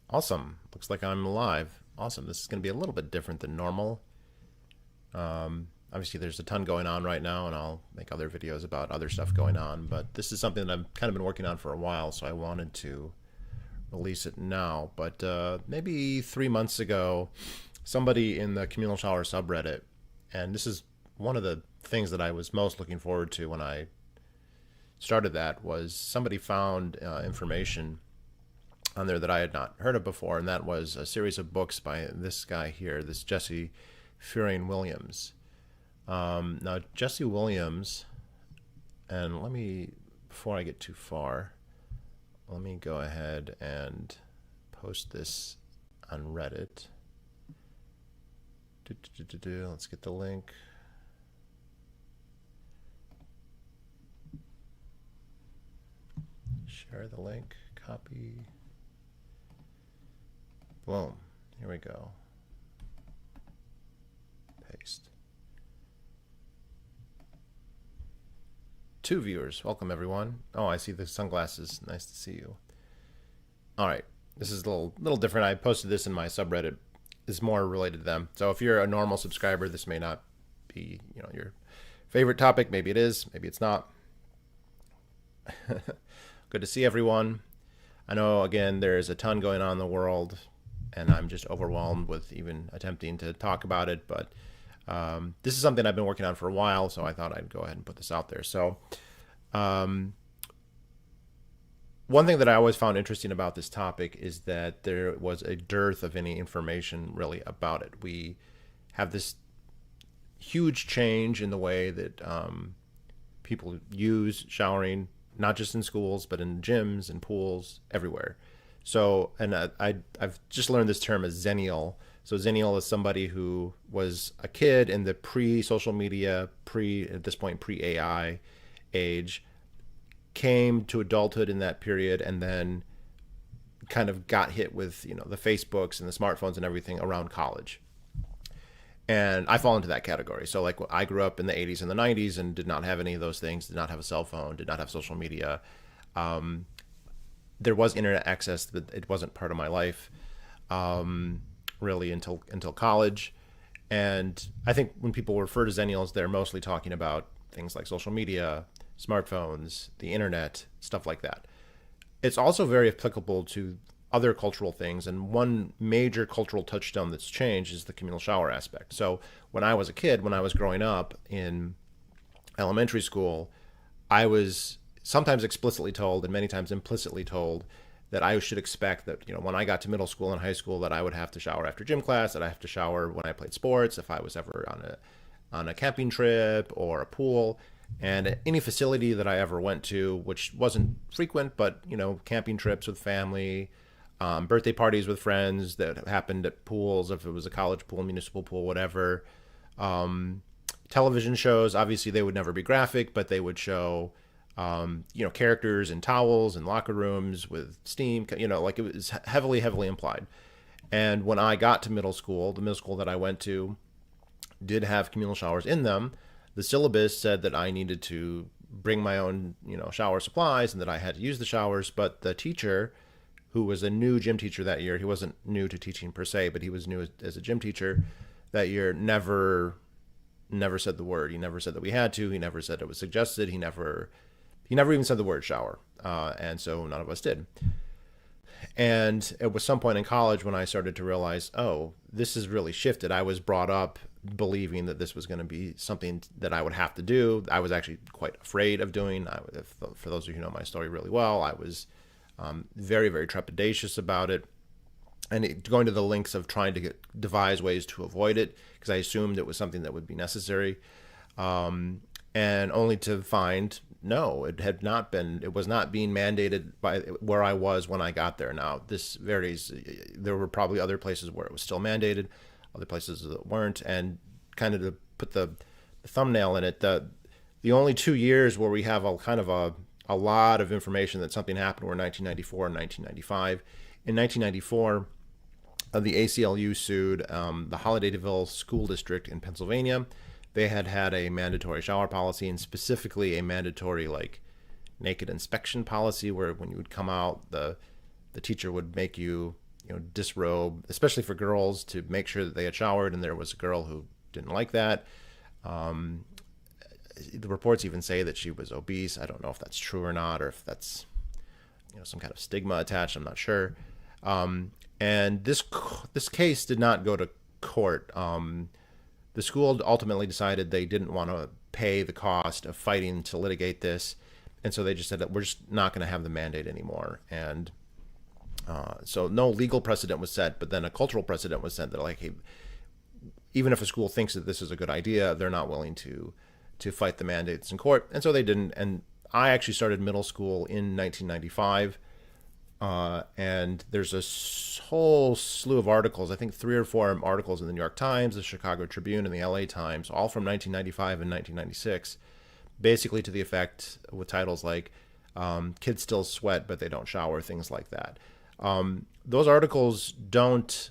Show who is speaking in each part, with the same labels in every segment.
Speaker 1: Awesome. Looks like I'm live. Awesome. This is going to be a little bit different than normal. Obviously, there's a ton going on right now, and I'll make other videos about other stuff going on. But this is something that I've kind of been working on for a while, so I wanted to release it now. But maybe 3 months ago, somebody in the Communal Shower subreddit, and this is one of the things that I was most looking forward to when I started that, was somebody found information on there that I had not heard of before, and that was a series of books by this guy here, this Jesse Feiring Williams. Now, Jesse Williams, and let me, before I get too far, let me go ahead and post this on Reddit. Let's get the link. Share the link, copy. Boom. Here we go. Paste. 2 viewers. Welcome, everyone. Oh, I see the sunglasses. Nice to see you. All right. This is a little different. I posted this in my subreddit. It's more related to them. So if you're a normal subscriber, this may not be, your favorite topic. Maybe it is. Maybe it's not. Good to see everyone. I know, again, there's a ton going on in the world, and I'm just overwhelmed with even attempting to talk about it. But this is something I've been working on for a while, so I thought I'd go ahead and put this out there. So one thing that I always found interesting about this topic is that there was a dearth of any information really about it. We have this huge change in the way that people use showering, not just in schools, but in gyms and pools, everywhere. So, and I've just learned this term as Zennial. So Zennial is somebody who was a kid in the pre-social media, at this point, pre-AI age, came to adulthood in that period, and then kind of got hit with, the Facebooks and the smartphones and everything around college. And I fall into that category. So like, I grew up in the 80s and the 90s and did not have any of those things, did not have a cell phone, did not have social media. There was internet access, but it wasn't part of my life really until college. And I think when people refer to Zennials, they're mostly talking about things like social media, smartphones, the internet, stuff like that. It's also very applicable to other cultural things, and one major cultural touchstone that's changed is the communal shower aspect. So when I was a kid, when I was growing up in elementary school, I was sometimes explicitly told and many times implicitly told that I should expect that, when I got to middle school and high school, that I would have to shower after gym class, that I have to shower when I played sports, if I was ever on a camping trip or a pool. And any facility that I ever went to, which wasn't frequent, but, camping trips with family, birthday parties with friends that happened at pools, if it was a college pool, municipal pool, whatever. Television shows, obviously they would never be graphic, but they would show, characters in towels and locker rooms with steam, like it was heavily, heavily implied. And when I got to middle school, the middle school that I went to did have communal showers in them. The syllabus said that I needed to bring my own, shower supplies, and that I had to use the showers. But the teacher, who was a new gym teacher that year, he wasn't new to teaching per se, but he was new as a gym teacher that year, never said the word. He never said that we had to. He never said it was suggested. He never even said the word shower. And so none of us did. And it was some point in college when I started to realize, oh, this has really shifted. I was brought up believing that this was going to be something that I would have to do. I was actually quite afraid of doing. For those of you who know my story really well, I was very, very trepidatious about it, and going to the lengths of trying to devise ways to avoid it, because I assumed it was something that would be necessary, and only to find no, it was not being mandated by where I was when I got there. Now, this varies. There were probably other places where it was still mandated, other places that weren't. And kind of to put the thumbnail in it, the only 2 years where we have a lot of information that something happened were 1994 and 1995. In 1994, the ACLU sued the Hollidayville School District in Pennsylvania. They had a mandatory shower policy, and specifically a mandatory naked inspection policy, where when you would come out, the teacher would make you, disrobe, especially for girls, to make sure that they had showered. And there was a girl who didn't like that. Um, the reports even say that she was obese. I don't know if that's true or not, or if that's some kind of stigma attached. I'm not sure. And this case did not go to court. The school ultimately decided they didn't want to pay the cost of fighting to litigate this, and so they just said that we're just not going to have the mandate anymore. And so no legal precedent was set, but then a cultural precedent was set that, like, hey, even if a school thinks that this is a good idea, they're not willing to fight the mandates in court, and so they didn't. And I actually started middle school in 1995. And there's a whole slew of articles, I think 3 or 4 articles in the New York Times, the Chicago Tribune, and the LA Times, all from 1995 and 1996, basically to the effect with titles like kids still sweat but they don't shower, things like that. Those articles don't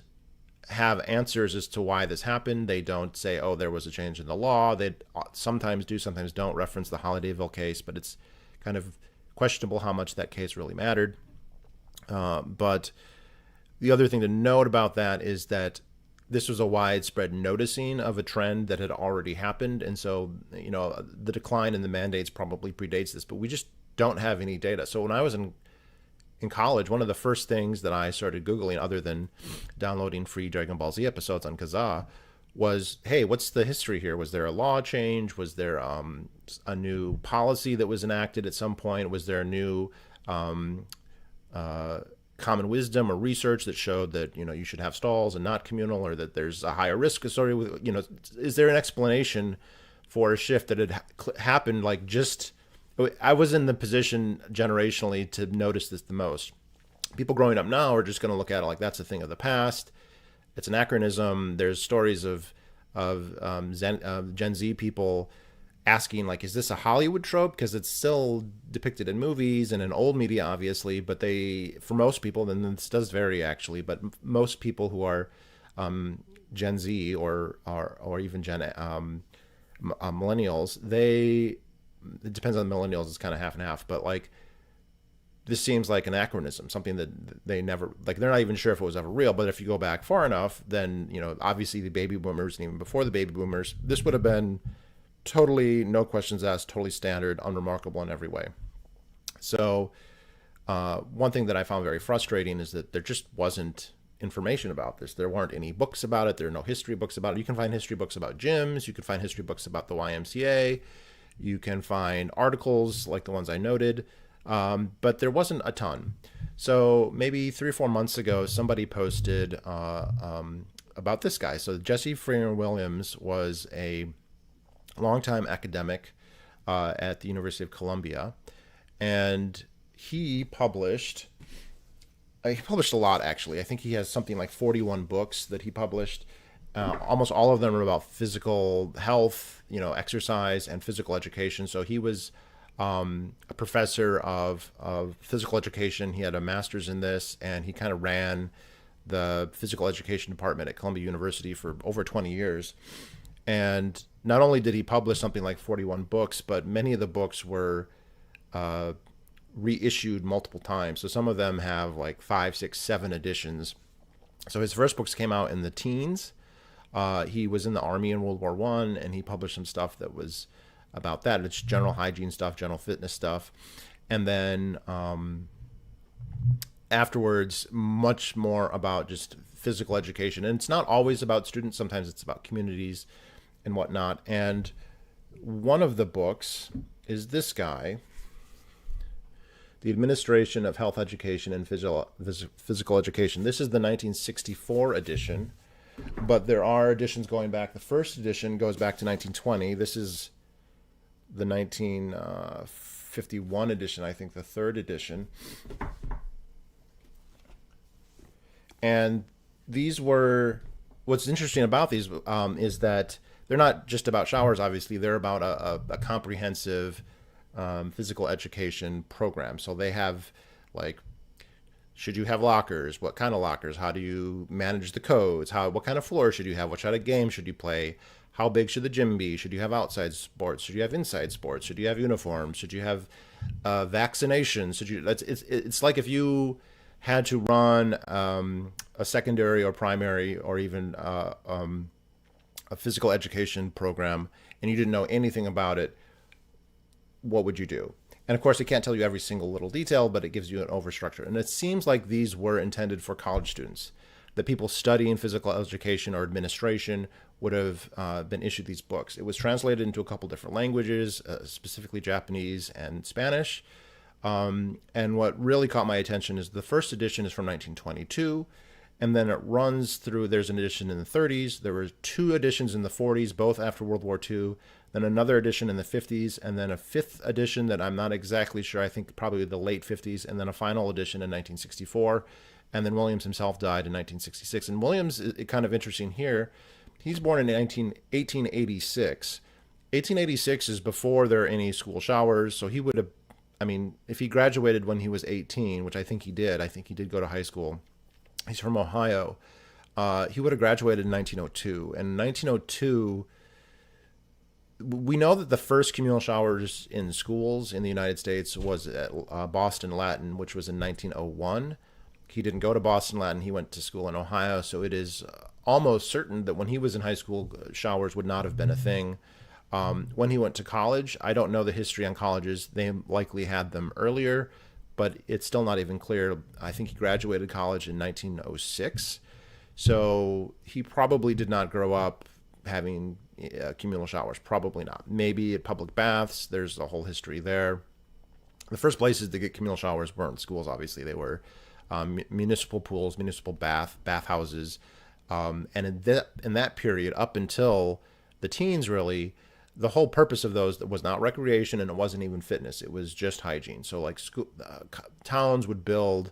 Speaker 1: have answers as to why this happened. They don't say, oh, there was a change in the law. They sometimes do, sometimes don't reference the Hollidayville case, but it's kind of questionable how much that case really mattered. But the other thing to note about that is that this was a widespread noticing of a trend that had already happened. And so, the decline in the mandates probably predates this, but we just don't have any data. So when I was in college, one of the first things that I started Googling, other than downloading free Dragon Ball Z episodes on Kazaa, was, hey, what's the history here? Was there a law change? Was there a new policy that was enacted at some point? Was there a new common wisdom or research that showed that you should have stalls and not communal, or that there's a higher risk associated with is there an explanation for a shift that had happened? Like, just, I was in the position generationally to notice this the most. People growing up now are just going to look at it like that's a thing of the past. It's an anachronism. There's stories of Gen Z people asking, like, is this a Hollywood trope? Because it's still depicted in movies and in old media, obviously. But for most people, and this does vary actually, but most people who are Gen Z or even millennials, it depends on the millennials. It's kind of half and half, but like, this seems like an anachronism, something that they never, like, they're not even sure if it was ever real. But if you go back far enough, then obviously the baby boomers, and even before the baby boomers, this would have been totally, no questions asked, totally standard, unremarkable in every way. So one thing that I found very frustrating is that there just wasn't information about this. There weren't any books about it. There are no history books about it. You can find history books about gyms. You can find history books about the YMCA. You can find articles like the ones I noted, but there wasn't a ton. So maybe 3 or 4 months ago, somebody posted about this guy. So Jesse Freeman-Williams was a longtime academic at the University of Columbia, and he published a lot, actually. I think he has something like 41 books that he published. Almost all of them are about physical health, exercise and physical education. So he was a professor of physical education. He had a master's in this, and he kind of ran the physical education department at Columbia University for over 20 years. And not only did he publish something like 41 books, but many of the books were reissued multiple times. So some of them have like 5, 6, 7 editions. So his first books came out in the teens. He was in the Army in World War I, and he published some stuff that was about that. It's general hygiene stuff, general fitness stuff. And then afterwards, much more about just physical education. And it's not always about students. Sometimes it's about communities and whatnot. And one of the books is this guy, The Administration of Health Education and Physical Education. This is the 1964 edition, but there are editions going back. The first edition goes back to 1920. This is the 1951 edition, I think, the third edition. And these were, what's interesting about these is that they're not just about showers, obviously. They're about a comprehensive physical education program. So they have, like, should you have lockers? What kind of lockers? How do you manage the codes? What kind of floor should you have? What kind of game should you play? How big should the gym be? Should you have outside sports? Should you have inside sports? Should you have uniforms? Should you have vaccinations? It's like if you had to run a secondary or primary or even a physical education program, and you didn't know anything about it, what would you do? And of course, it can't tell you every single little detail, but it gives you an overstructure. And it seems like these were intended for college students, that people studying physical education or administration would have been issued these books. It was translated into a couple different languages, specifically Japanese and Spanish. And what really caught my attention is the first edition is from 1922, and then it runs through, there's an edition in the 30s, there were two editions in the 40s, both after World War II, then another edition in the 50s, and then a fifth edition that I'm not exactly sure, I think probably the late 50s, and then a final edition in 1964, and then Williams himself died in 1966. And Williams is kind of interesting here. He's born in 1886. 1886 is before there are any school showers, so he would have, I mean, if he graduated when he was 18, which I think he did go to high school. He's from Ohio. He would have graduated in 1902. And in 1902, we know that the first communal showers in schools in the United States was at Boston Latin, which was in 1901. He didn't go to Boston Latin. He went to school in Ohio. So it is almost certain that when he was in high school, showers would not have been a thing. When he went to college, I don't know the history on colleges. They likely had them earlier, but it's still not even clear. I think he graduated college in 1906. So he probably did not grow up having communal showers. Probably not. Maybe at public baths. There's a whole history there. The first places to get communal showers weren't schools, obviously. They were municipal pools, municipal bathhouses. And in that period, up until the teens, really, the whole purpose of those was not recreation, and it wasn't even fitness. It was just hygiene. So like towns would build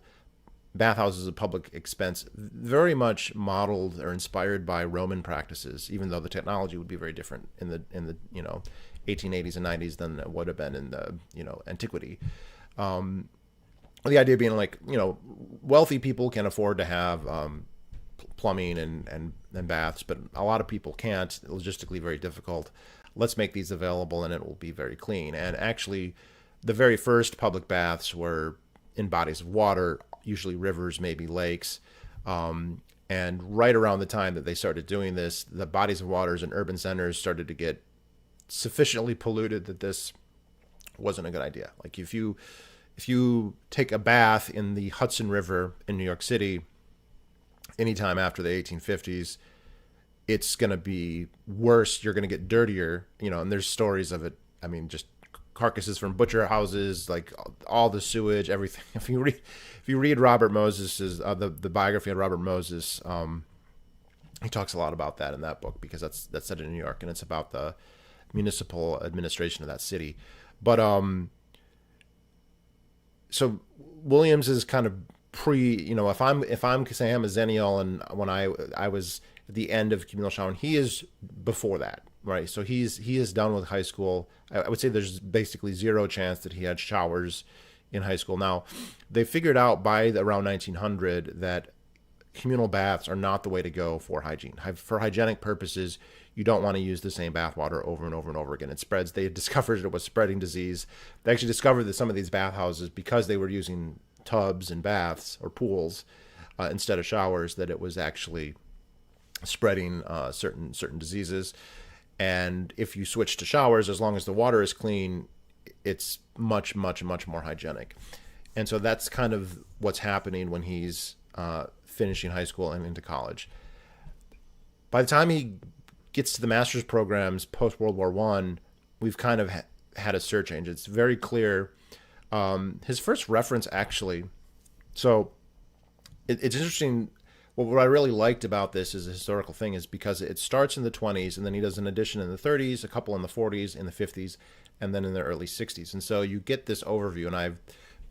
Speaker 1: bathhouses at public expense, very much modeled or inspired by Roman practices, even though the technology would be very different in the 1880s and 90s than it would have been in the antiquity. The idea being like, wealthy people can afford to have plumbing and baths, but a lot of people can't. Logistically very difficult. Let's make these available and it will be very clean. And actually, the very first public baths were in bodies of water, usually rivers, maybe lakes. And right around the time that they started doing this, the bodies of waters in urban centers started to get sufficiently polluted that this wasn't a good idea. Like if you take a bath in the Hudson River in New York City anytime after the 1850s, it's going to be worse. You're going to get dirtier, and there's stories of it. I mean, just carcasses from butcher houses, like all the sewage, everything. If you read Robert Moses's the biography of Robert Moses, he talks a lot about that in that book, because that's set in New York, and it's about the municipal administration of that city. But so Williams is kind of if I'm saying I'm a Xennial, and when I was at the end of communal showering, he is before that, right? So he is done with high school. I would say there's basically zero chance that he had showers in high school. Now, they figured out by around 1900 that communal baths are not the way to go for hygiene. For hygienic purposes, you don't want to use the same bath water over and over and over again. It spreads. They discovered it was spreading disease. They actually discovered that some of these bathhouses, because they were using tubs and baths or pools instead of showers, that it was actually spreading certain diseases. And if you switch to showers, as long as the water is clean, it's much, much, much more hygienic. And so that's kind of what's happening when he's finishing high school and into college. By the time he gets to the master's programs post World War I, we've kind of had a surge change. It's very clear. His first reference, actually, so it's interesting. What I really liked about this as a historical thing is because it starts in the 20s, and then he does an edition in the 30s, a couple in the 40s, in the 50s, and then in the early 60s. And so you get this overview, and I've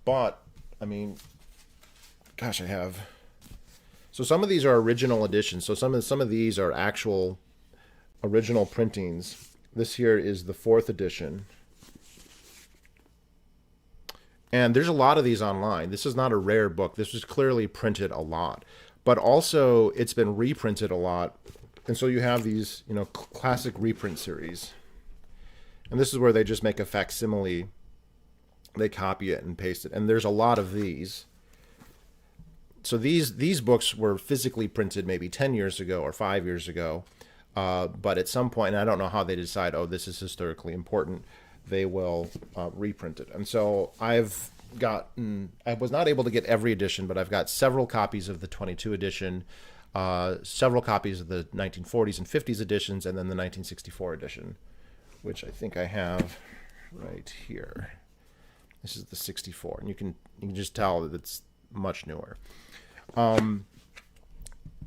Speaker 1: bought, I have. So some of these are original editions. So some of these are actual original printings. This here is the 4th edition. And there's a lot of these online. This is not a rare book. This was clearly printed a lot. But also, it's been reprinted a lot. And so you have these, classic reprint series. And this is where they just make a facsimile. They copy it and paste it. And there's a lot of these. so these books were physically printed maybe 10 years ago or 5 years ago, but at some point, and I don't know how they decide, oh, this is historically important, they will reprint it. And so I was not able to get every edition, but I've got several copies of the 22 edition, several copies of the 1940s and 50s editions, and then the 1964 edition, which I think I have right here. This is the 64, and you can just tell that it's much newer. And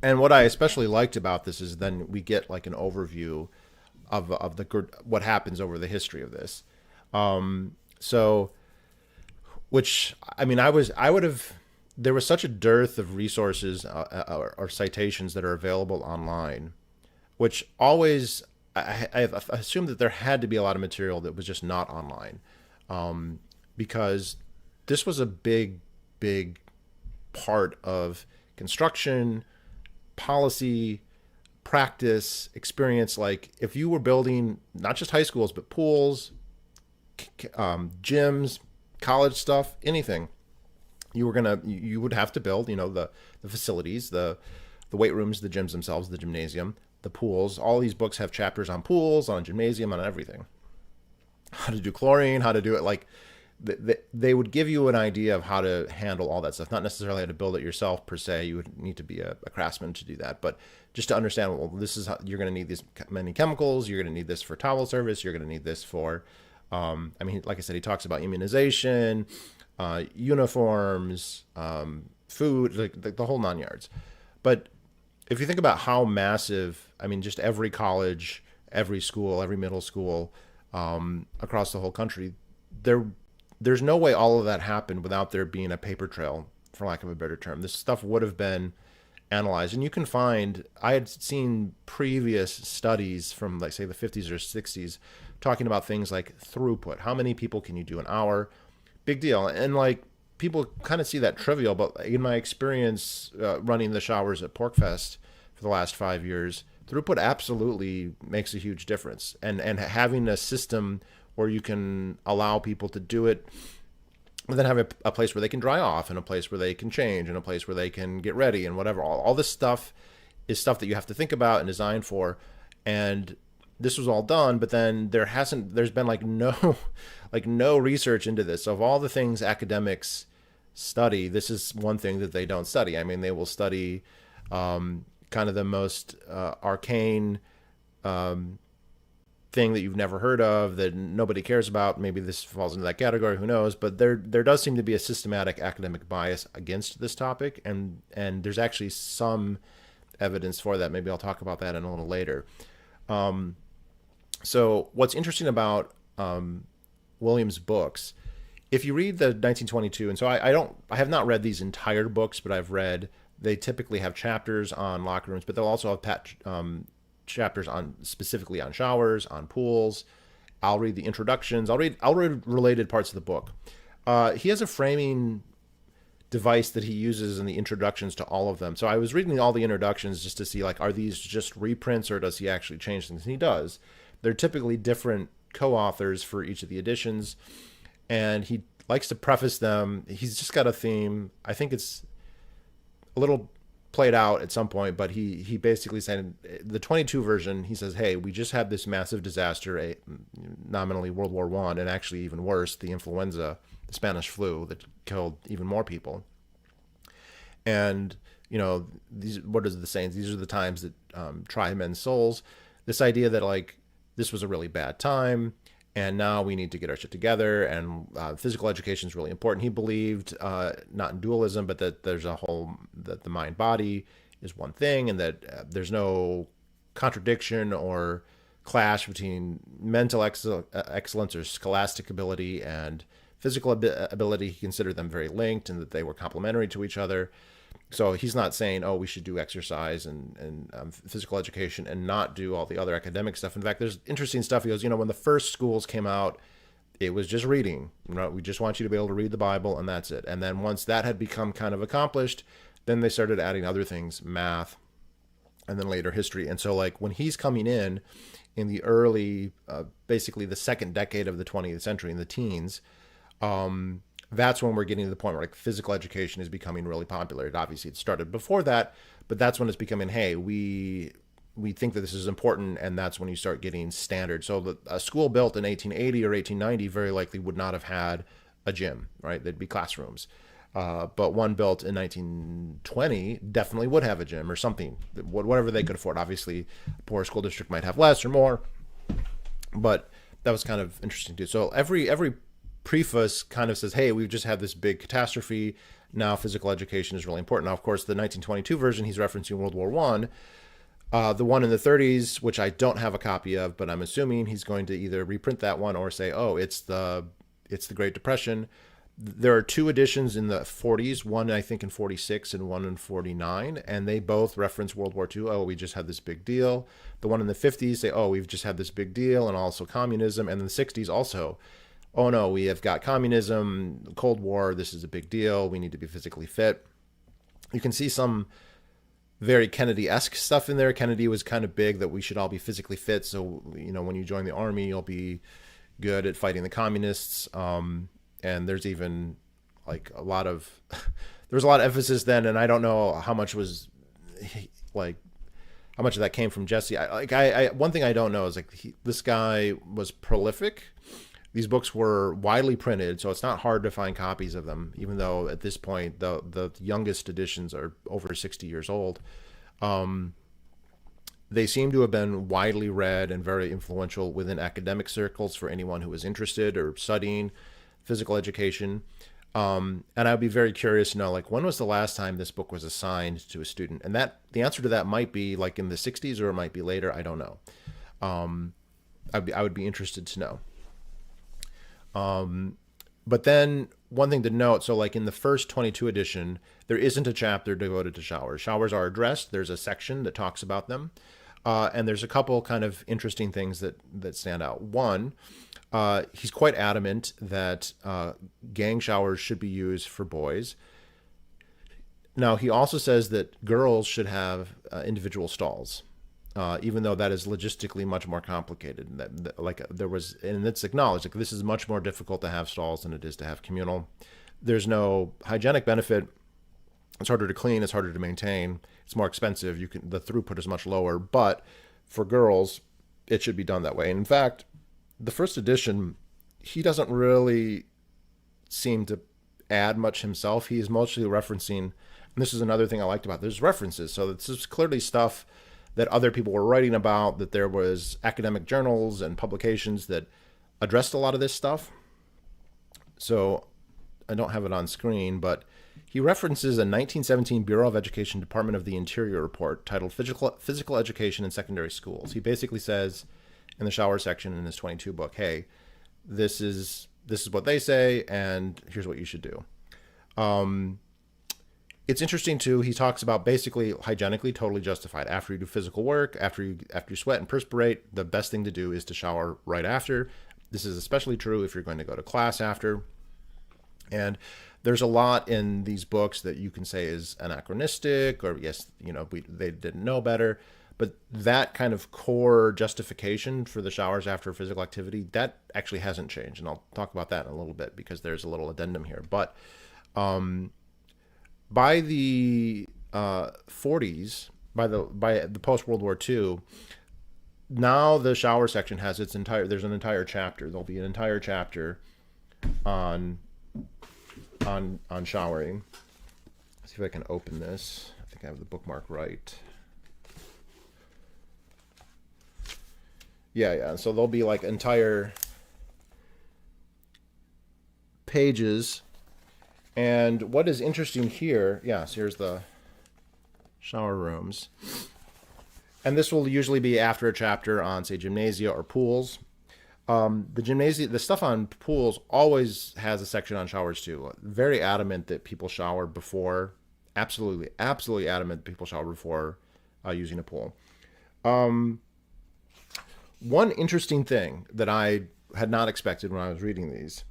Speaker 1: what I especially liked about this is then we get like an overview of what happens over the history of this. So, which I mean, there was such a dearth of resources or citations that are available online, which always I assumed that there had to be a lot of material that was just not online, because this was a big part of construction, policy, practice, experience. Like if you were building not just high schools, but pools, gyms, college stuff, anything, you would have to build, the facilities, the weight rooms, the gyms themselves, the gymnasium, the pools. All these books have chapters on pools, on gymnasium, on everything. How to do chlorine, how to do it. Like they would give you an idea of how to handle all that stuff. Not necessarily how to build it yourself per se. You would need to be a craftsman to do that, but just to understand, well, this is how you're going to need these many chemicals. You're going to need this for towel service. You're going to need this for, like I said, he talks about immunization, uniforms, food, like the whole 9 yards. But if you think about how massive, just every college, every school, every middle school, across the whole country, there's no way all of that happened without there being a paper trail, for lack of a better term. This stuff would have been analyzed. And you can find, I had seen previous studies from, like, say, the 50s or 60s talking about things like throughput. How many people can you do an hour? Big deal. And, like, people kind of see that trivial, but in my experience running the showers at Porkfest for the last 5 years, throughput absolutely makes a huge difference. And having a system where you can allow people to do it, and then have a place where they can dry off, and a place where they can change, and a place where they can get ready, and whatever. All this stuff is stuff that you have to think about and design for. And this was all done, but then there's been like no research into this. So of all the things academics study, this is one thing that they don't study. They will study kind of the most arcane thing that you've never heard of, that nobody cares about. Maybe this falls into that category, who knows? But there does seem to be a systematic academic bias against this topic, and there's actually some evidence for that. Maybe I'll talk about that in a little later. So what's interesting about Williams' books, if you read the 1922, and so I have not read these entire books, but they typically have chapters on locker rooms, but they'll also have chapters specifically on showers, on pools. I'll read the introductions. I'll read related parts of the book. He has a framing device that he uses in the introductions to all of them. So I was reading all the introductions just to see, like, are these just reprints or does he actually change things? And he does. They're typically different co-authors for each of the editions, and he likes to preface them. He's just got a theme. I think it's a little played out at some point, but he basically said, the 22 version, he says, hey, we just had this massive disaster, nominally World War I, and actually even worse, the influenza, the Spanish flu, that killed even more people. And, what is the sayings? These are the times that try men's souls. This idea that, like, this was a really bad time, and now we need to get our shit together, and physical education is really important. He believed not in dualism, but that that the mind-body is one thing, and that there's no contradiction or clash between mental excellence or scholastic ability and physical ability. He considered them very linked, and that they were complementary to each other. So he's not saying, oh, we should do exercise and physical education and not do all the other academic stuff. In fact, there's interesting stuff. He goes, when the first schools came out, it was just reading. We just want you to be able to read the Bible, and that's it. And then once that had become kind of accomplished, then they started adding other things, math, and then later history. And so, like, when he's coming in the early, basically the second decade of the 20th century, in the teens, that's when we're getting to the point where like physical education is becoming really popular. It obviously it started before that, but that's when it's becoming, hey, we think that this is important, and that's when you start getting standard. So a school built in 1880 or 1890 very likely would not have had a gym, right? There'd be classrooms. But one built in 1920 definitely would have a gym or something, whatever they could afford. Obviously, a poor school district might have less or more, but that was kind of interesting too. So every preface kind of says, hey, we've just had this big catastrophe. Now physical education is really important. Now, of course, the 1922 version, he's referencing World War One. The one in the 30s, which I don't have a copy of, but I'm assuming he's going to either reprint that one or say, oh, it's the Great Depression. There are two editions in the 40s, one I think in 46 and one in 49, and they both reference World War II. Oh, we just had this big deal. The one in the 50s say, oh, we've just had this big deal, and also communism. And in the 60s also, oh no, we have got communism, Cold War, this is a big deal, we need to be physically fit. You can see some very Kennedy-esque stuff in there. Kennedy was kind of big that we should all be physically fit, so when you join the army, you'll be good at fighting the communists. And there's even like a lot of there was a lot of emphasis then, and I don't know how much was like how much of that came from Jesse. I one thing I don't know is like this guy was prolific. These books were widely printed, so it's not hard to find copies of them, even though at this point the youngest editions are over 60 years old. They seem to have been widely read and very influential within academic circles for anyone who was interested or studying physical education. And I'd be very curious to know, like, when was the last time this book was assigned to a student? And the answer to that might be like in the 60s, or it might be later. I don't know. I would be interested to know. But then one thing to note, so like in the first 22 edition, there isn't a chapter devoted to showers. Showers are addressed. There's a section that talks about them. And there's a couple kind of interesting things that stand out. One, he's quite adamant that gang showers should be used for boys. Now, he also says that girls should have individual stalls, even though that is logistically much more complicated. And it's acknowledged, like, this is much more difficult to have stalls than it is to have communal. There's no hygienic benefit. It's harder to clean. It's harder to maintain. It's more expensive. The throughput is much lower. But for girls, it should be done that way. And in fact, the first edition, he doesn't really seem to add much himself. He's mostly referencing, and this is another thing I liked about it, there's references. So this is clearly stuff that other people were writing about, that there was academic journals and publications that addressed a lot of this stuff. So I don't have it on screen, but he references a 1917 Bureau of Education Department of the Interior report titled Physical Education in Secondary Schools. He basically says in the shower section in his 22 book, hey, this is what they say, and here's what you should do. It's interesting too, he talks about basically hygienically totally justified. After you do physical work, after you sweat and perspirate, the best thing to do is to shower right after. This is especially true if you're going to go to class after. And there's a lot in these books that you can say is anachronistic, or yes, they didn't know better. But that kind of core justification for the showers after physical activity, that actually hasn't changed. And I'll talk about that in a little bit because there's a little addendum here. But by the 40s, by the post-World War II, now the shower section has there's an entire chapter. There'll be an entire chapter on showering. Let's see if I can open this. I think I have the bookmark right. Yeah. So there'll be like entire pages. And what is interesting here, so here's the shower rooms. And this will usually be after a chapter on, say, gymnasia or pools. The stuff on pools always has a section on showers too. Very adamant that people shower before. Absolutely adamant that people shower before using a pool. One interesting thing that I had not expected when I was reading these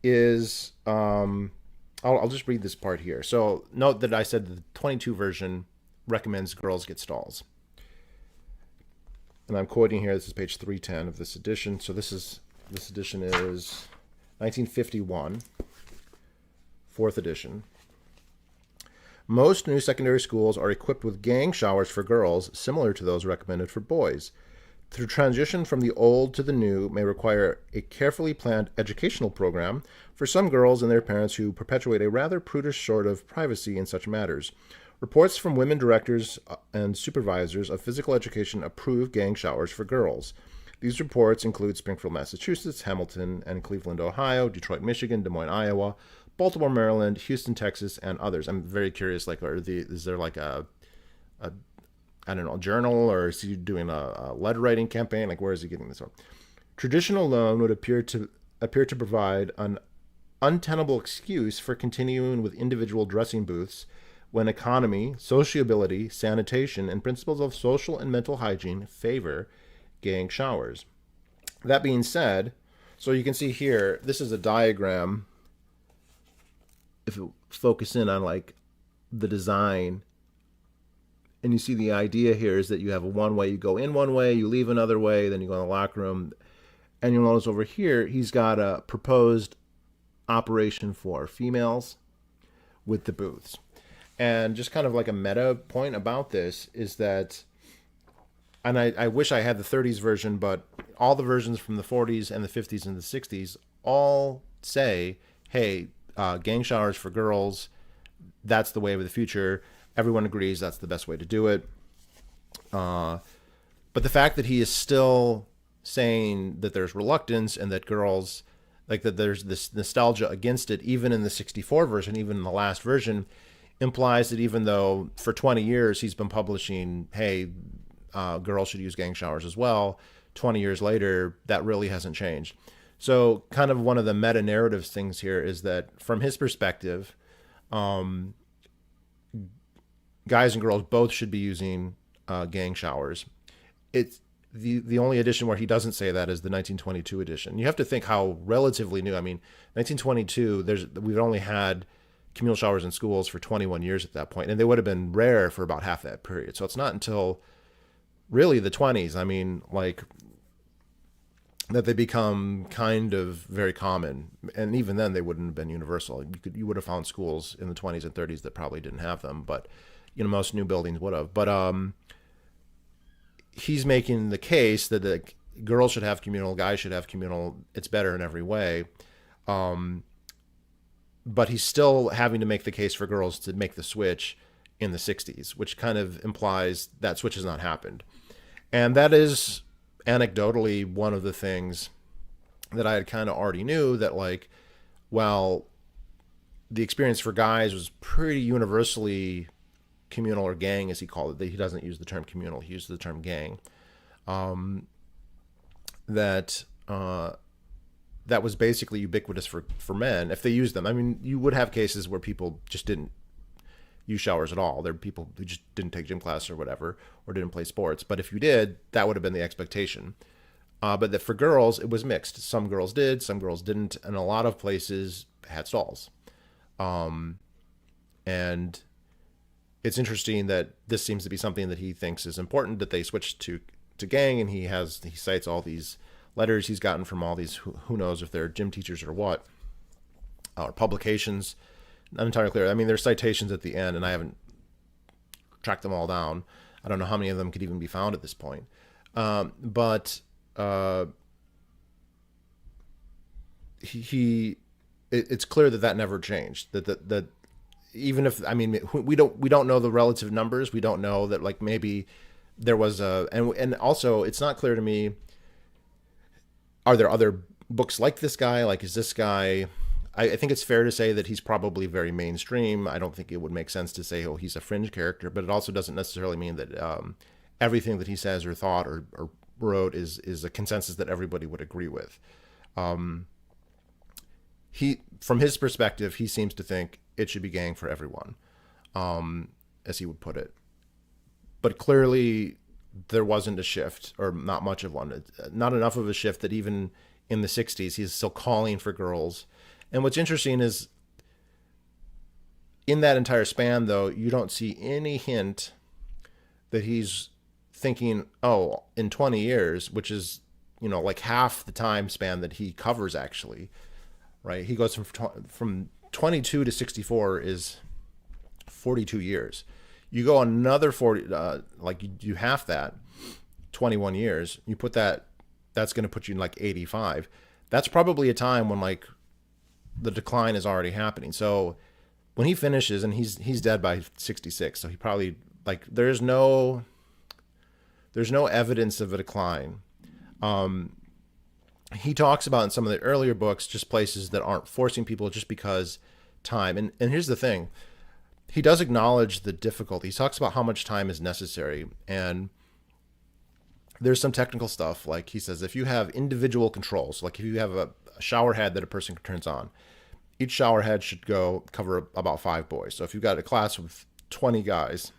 Speaker 1: is, I'll just read this part here. So note that I said the 22 version recommends girls get stalls. And I'm quoting here, this is page 310 of this edition. So this edition is 1951. 4th edition. Most new secondary schools are equipped with gang showers for girls, similar to those recommended for boys. The transition from the old to the new may require a carefully planned educational program for some girls and their parents who perpetuate a rather prudish sort of privacy in such matters. Reports from women directors and supervisors of physical education approve gang showers for girls. These reports include Springfield, Massachusetts, Hamilton and Cleveland, Ohio, Detroit, Michigan, Des Moines, Iowa, Baltimore, Maryland, Houston, Texas, and others. I'm very curious, like, is there like a I don't know, a journal, or is he doing a letter writing campaign? Like, where is he getting this from? Tradition alone would appear to provide an untenable excuse for continuing with individual dressing booths when economy, sociability, sanitation, and principles of social and mental hygiene favor gang showers. That being said, so you can see here, this is a diagram. If you focus in on like the design, and you see the idea here is that you have a one way, you go in one way, you leave another way, then you go in the locker room. And you'll notice over here, he's got a proposed operation for females with the booths. And just kind of like a meta point about this is that, and I wish I had the 30s version, but all the versions from the 40s and the 50s and the 60s all say, hey, gang showers for girls, that's the way of the future. Everyone agrees that's the best way to do it. But the fact that he is still saying that there's reluctance and that girls, like that there's this nostalgia against it, even in the 64 version, even in the last version, implies that even though for 20 years he's been publishing, hey, girls should use gang showers as well, 20 years later, that really hasn't changed. So kind of one of the meta-narrative things here is that from his perspective, guys and girls both should be using gang showers. It's the only edition where he doesn't say that is the 1922 edition. You have to think how relatively new. I mean, 1922, we've only had communal showers in schools for 21 years at that point, and they would have been rare for about half that period. So it's not until really the 20s, I mean, like, that they become kind of very common. And even then, they wouldn't have been universal. You would have found schools in the 20s and 30s that probably didn't have them, but most new buildings would have. But he's making the case that the girls should have communal, guys should have communal. It's better in every way. But he's still having to make the case for girls to make the switch in the 60s, which kind of implies that switch has not happened. And that is anecdotally one of the things that I had kind of already knew, that like, well, the experience for guys was pretty universally communal, or gang as he called it. He doesn't use the term communal, he uses the term gang. That was basically ubiquitous for men if they used them. I mean, you would have cases where people just didn't use showers at all. There are people who just didn't take gym class or whatever, or didn't play sports. But if you did, that would have been the expectation. But that for girls, it was mixed. Some girls did, some girls didn't, and a lot of places had stalls. And it's interesting that this seems to be something that he thinks is important, that they switched to gang, and he cites all these letters he's gotten from all these, who knows if they're gym teachers or what, or publications. Not entirely clear. I mean, there's citations at the end, and I haven't tracked them all down. I don't know how many of them could even be found at this point. But it's clear that never changed. That even if, I mean, we don't know the relative numbers. We don't know that, like, maybe there was and also it's not clear to me, are there other books like this guy? Like, is this guy, I think it's fair to say that he's probably very mainstream. I don't think it would make sense to say, oh, he's a fringe character, but it also doesn't necessarily mean that everything that he says or thought or wrote is a consensus that everybody would agree with. From his perspective, he seems to think it should be gang for everyone, as he would put it. But clearly there wasn't a shift, or not much of one, not enough of a shift that even in the 60s, he's still calling for girls. And what's interesting is, in that entire span, though, you don't see any hint that he's thinking, oh, in 20 years, which is, like half the time span that he covers, actually, right? He goes from 22 to 64 is 42 years. You go another 40, like you do half that, 21 years. You put that, that's going to put you in like 85. That's probably a time when like the decline is already happening. So when he finishes, and he's dead by 66, so he probably, like, there's no evidence of a decline. He talks about in some of the earlier books just places that aren't forcing people just because time. And here's the thing. He does acknowledge the difficulty. He talks about how much time is necessary. And there's some technical stuff. Like he says, if you have individual controls, like if you have a shower head that a person turns on, each shower head should cover about 5 boys. So if you've got a class with 20 guys,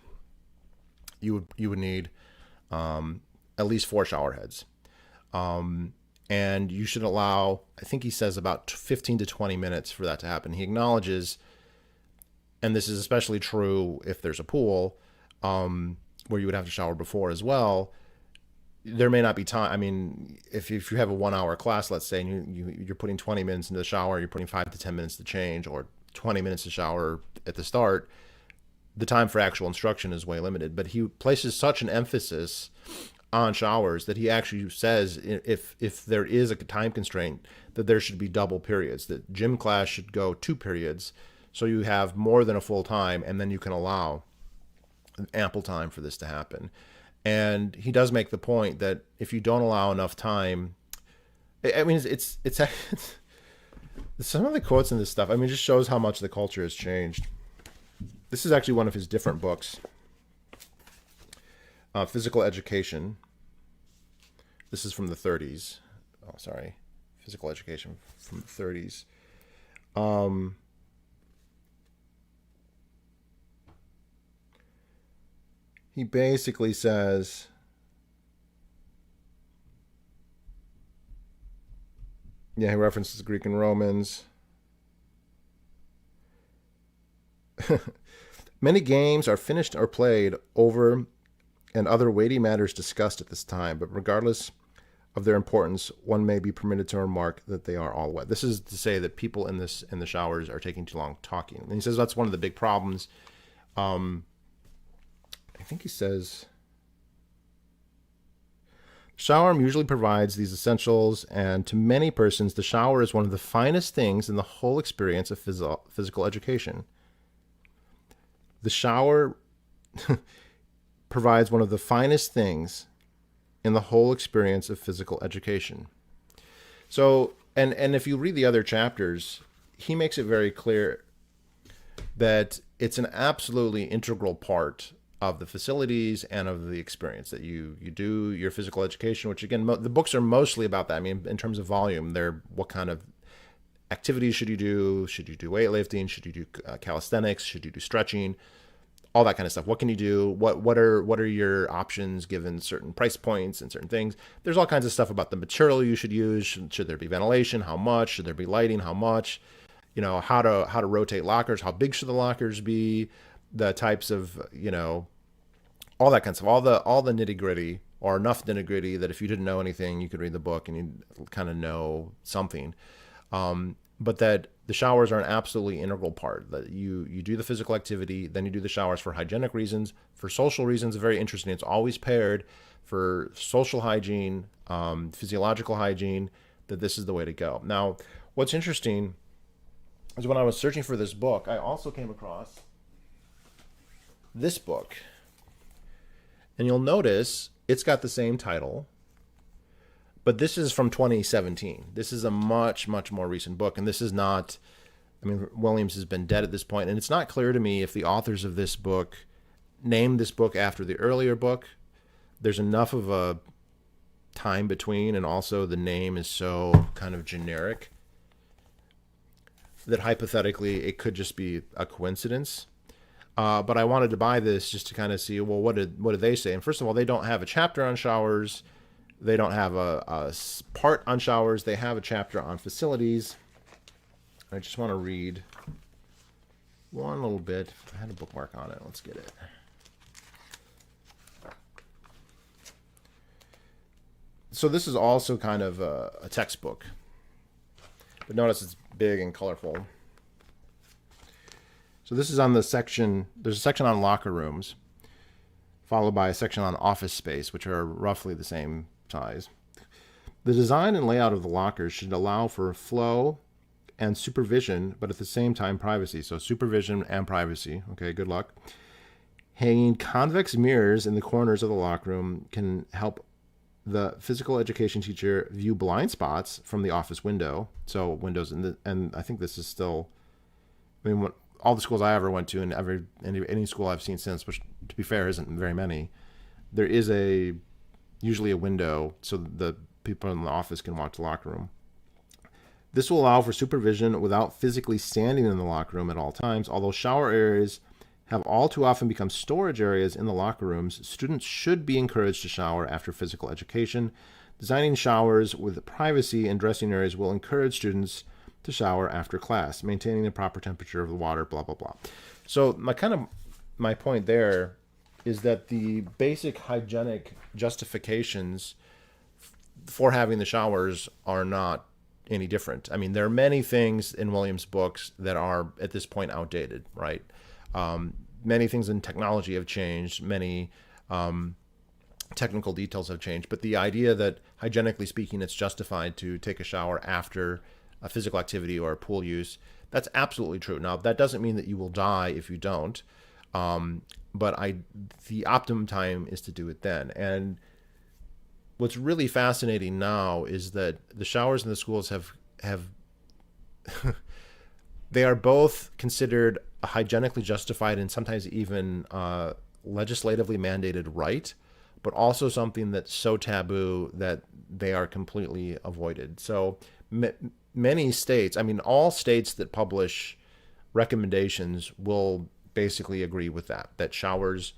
Speaker 1: you would need at least 4 shower heads. And you should allow, I think he says, about 15 to 20 minutes for that to happen. He acknowledges, and this is especially true if there's a pool, where you would have to shower before as well, there may not be time. I mean, if you have a 1 hour class, let's say, and you're putting 20 minutes into the shower, you're putting 5 to 10 minutes to change, or 20 minutes to shower at the start, the time for actual instruction is way limited. But he places such an emphasis on showers that he actually says if there is a time constraint, that there should be double periods, that gym class should go 2 periods, so you have more than a full time, and then you can allow ample time for this to happen. And he does make the point that if you don't allow enough time, I mean, it's some of the quotes in this stuff, I mean, just shows how much the culture has changed. This is actually one of his different books. Physical Education. This is from the 30s. Oh, sorry. Physical Education from the 30s. He basically says, yeah, he references Greek and Romans. Many games are finished or played over, and other weighty matters discussed at this time, but regardless of their importance, one may be permitted to remark that they are all wet. This is to say that people in the showers are taking too long talking. And he says that's one of the big problems. I think he says, shower usually provides these essentials, and to many persons, the shower is one of the finest things in the whole experience of physical education. The shower provides one of the finest things in the whole experience of physical education. So, and if you read the other chapters, he makes it very clear that it's an absolutely integral part of the facilities and of the experience that you do your physical education, which again, the books are mostly about that. I mean, in terms of volume, they're what kind of activities should you do? Should you do weightlifting? Should you do calisthenics? Should you do stretching? All that kind of stuff. What can you do? What are your options given certain price points and certain things? There's all kinds of stuff about the material you should use. Should there be ventilation? How much? Should there be lighting? How much? You know, how to rotate lockers? How big should the lockers be? The types of, you know, all that kind of stuff. All the nitty gritty, or enough nitty gritty that if you didn't know anything, you could read the book and you kind of know something. But that the showers are an absolutely integral part. That you do the physical activity, then you do the showers for hygienic reasons, for social reasons. Very interesting. It's always paired for social hygiene, physiological hygiene. That this is the way to go. Now, what's interesting is when I was searching for this book, I also came across this book, and you'll notice it's got the same title. But this is from 2017. This is a much, much more recent book. And this is not, I mean, Williams has been dead at this point, and it's not clear to me if the authors of this book named this book after the earlier book. There's enough of a time between, and also the name is so kind of generic that hypothetically it could just be a coincidence. But I wanted to buy this just to kind of see, well, what did they say? And first of all, they don't have a chapter on showers. They don't have a part on showers. They have a chapter on facilities. I just want to read one little bit. I had a bookmark on it. Let's get it. So this is also kind of a textbook. But notice it's big and colorful. So this is on the section, there's a section on locker rooms, followed by a section on office space, which are roughly the same size. The design and layout of the lockers should allow for flow and supervision, but at the same time privacy. So supervision and privacy. Okay, good luck. Hanging convex mirrors in the corners of the locker room can help the physical education teacher view blind spots from the office window. So windows, and I think this is still, I mean, all the schools I ever went to, and any school I've seen since, which to be fair isn't very many, there is usually a window so the people in the office can watch the locker room. This will allow for supervision without physically standing in the locker room at all times. Although shower areas have all too often become storage areas in the locker rooms, students should be encouraged to shower after physical education. Designing showers with privacy and dressing areas will encourage students to shower after class, maintaining the proper temperature of the water, blah, blah, blah. So my point there is that the basic hygienic justifications for having the showers are not any different. I mean, there are many things in Williams' books that are at this point outdated, right? Many things in technology have changed. Many technical details have changed. But the idea that hygienically speaking, it's justified to take a shower after a physical activity or a pool use, that's absolutely true. Now, that doesn't mean that you will die if you don't. But the optimum time is to do it then. And what's really fascinating now is that the showers in the schools have they are both considered a hygienically justified and sometimes even legislatively mandated right, but also something that's so taboo that they are completely avoided. So many states, I mean, all states that publish recommendations will basically agree with that showers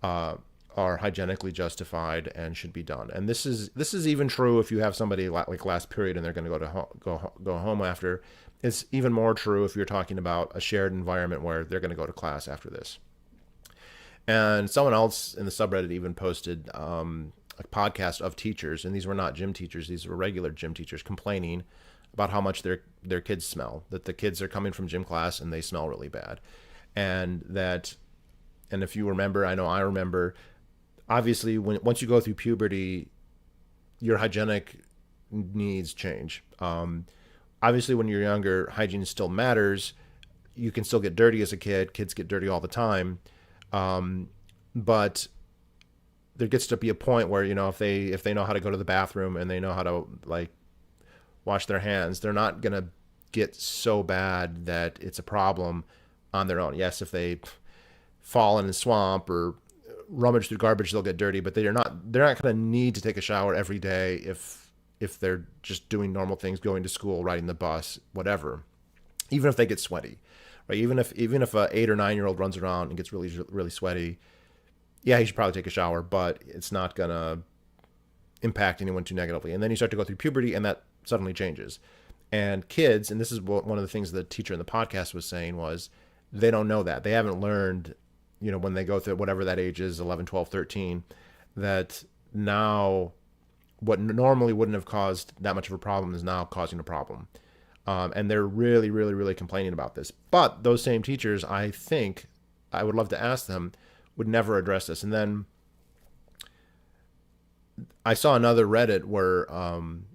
Speaker 1: are hygienically justified and should be done. And this is even true if you have somebody like last period and they're going to go home after. It's even more true if you're talking about a shared environment where they're going to go to class after this. And someone else in the subreddit even posted a podcast of teachers, and these were not gym teachers, these were regular gym teachers, complaining about how much their kids smell, that the kids are coming from gym class and they smell really bad. And if you remember, I know I remember, obviously once you go through puberty, your hygienic needs change. Obviously when you're younger, hygiene still matters. You can still get dirty as a kid. Kids get dirty all the time. But there gets to be a point where, if they know how to go to the bathroom and they know how to like wash their hands, they're not going to get so bad that it's a problem on their own. Yes, if they fall in a swamp or rummage through garbage, they'll get dirty, but they're not going to need to take a shower every day if they're just doing normal things, going to school, riding the bus, whatever. Even if they get sweaty, right? Even if a 8 or 9-year-old runs around and gets really, really sweaty, yeah, he should probably take a shower, but it's not going to impact anyone too negatively. And then you start to go through puberty and that suddenly changes. And kids, and this is one of the things the teacher in the podcast was saying, was they don't know that. They haven't learned, when they go through whatever that age is, 11, 12, 13, that now what normally wouldn't have caused that much of a problem is now causing a problem. And they're really, really, really complaining about this. But those same teachers, I think, I would love to ask them, would never address this. And then I saw another Reddit where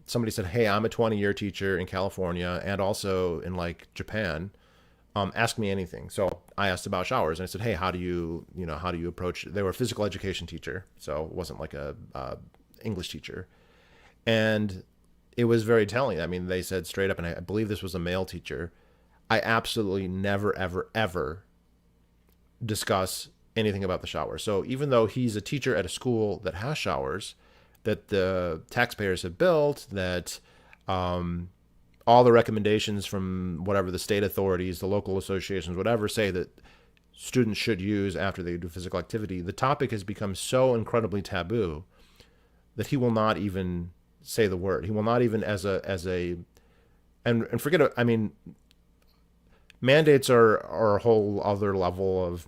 Speaker 1: somebody said, hey, I'm a 20-year teacher in California and also in like Japan. Ask me anything. So I asked about showers and I said, hey, how do you approach it? They were a physical education teacher. So it wasn't like a English teacher. And it was very telling. I mean, they said straight up, and I believe this was a male teacher, I absolutely never, ever, ever discuss anything about the shower. So even though he's a teacher at a school that has showers, that the taxpayers have built, that all the recommendations from whatever the state authorities, the local associations, whatever, say that students should use after they do physical activity, the topic has become so incredibly taboo that he will not even say the word. He will not even and forget it. I mean, mandates are a whole other level of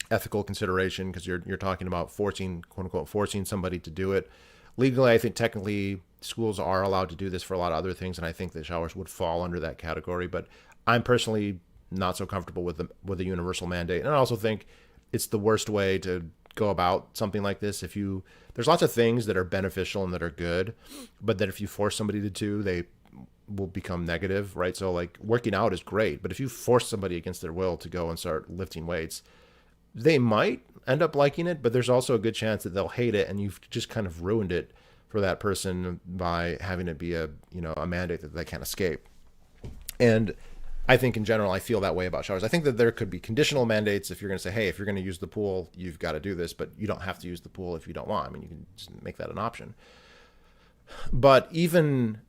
Speaker 1: ethical consideration because you're talking about forcing, quote unquote, forcing somebody to do it. Legally, I think technically schools are allowed to do this for a lot of other things, and I think that showers would fall under that category. But I'm personally not so comfortable with a universal mandate. And I also think it's the worst way to go about something like this. There's lots of things that are beneficial and that are good, but that if you force somebody to do, they will become negative, right? So like working out is great, but if you force somebody against their will to go and start lifting weights, they might end up liking it, but there's also a good chance that they'll hate it, and you've just kind of ruined it for that person by having it be a mandate that they can't escape. And I think in general, I feel that way about showers. I think that there could be conditional mandates if you're going to say, hey, if you're going to use the pool, you've got to do this, but you don't have to use the pool if you don't want. I mean, you can just make that an option. But even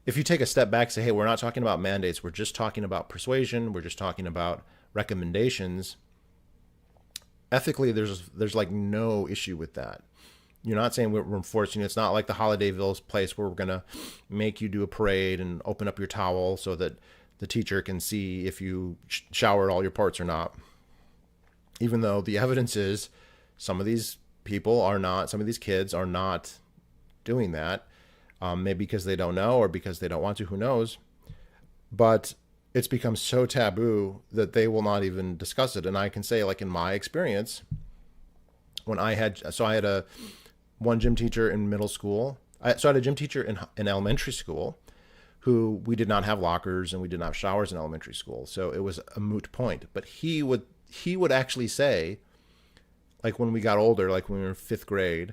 Speaker 1: if you take a step back, say, hey, we're not talking about mandates, we're just talking about persuasion, we're just talking about recommendations. Ethically, there's like no issue with that. You're not saying we're enforcing. It's not like the Holidayville place where we're going to make you do a parade and open up your towel so that the teacher can see if you showered all your parts or not. Even though the evidence is some of these kids are not doing that. Maybe because they don't know or because they don't want to, who knows. But it's become so taboo that they will not even discuss it. And I can say, like in my experience, when I had one gym teacher in middle school. I had a gym teacher in elementary school who we did not have lockers and we did not have showers in elementary school. So it was a moot point. But he would actually say, like when we got older, like when we were in 5th grade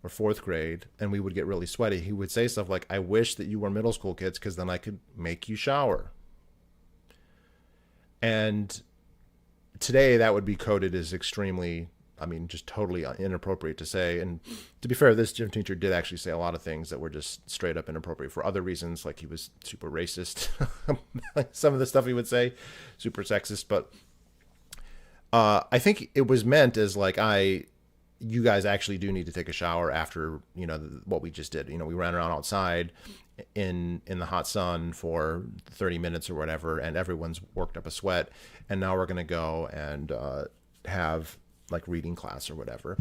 Speaker 1: or 4th grade and we would get really sweaty, he would say stuff like, I wish that you were middle school kids because then I could make you shower. And today that would be coded as extremely, just totally inappropriate to say. And to be fair, this gym teacher did actually say a lot of things that were just straight up inappropriate for other reasons. Like he was super racist. Like some of the stuff he would say, super sexist. But I think it was meant as like, you guys actually do need to take a shower after, what we just did. We ran around outside in the hot sun for 30 minutes or whatever, and everyone's worked up a sweat. And now we're going to go and have like reading class or whatever.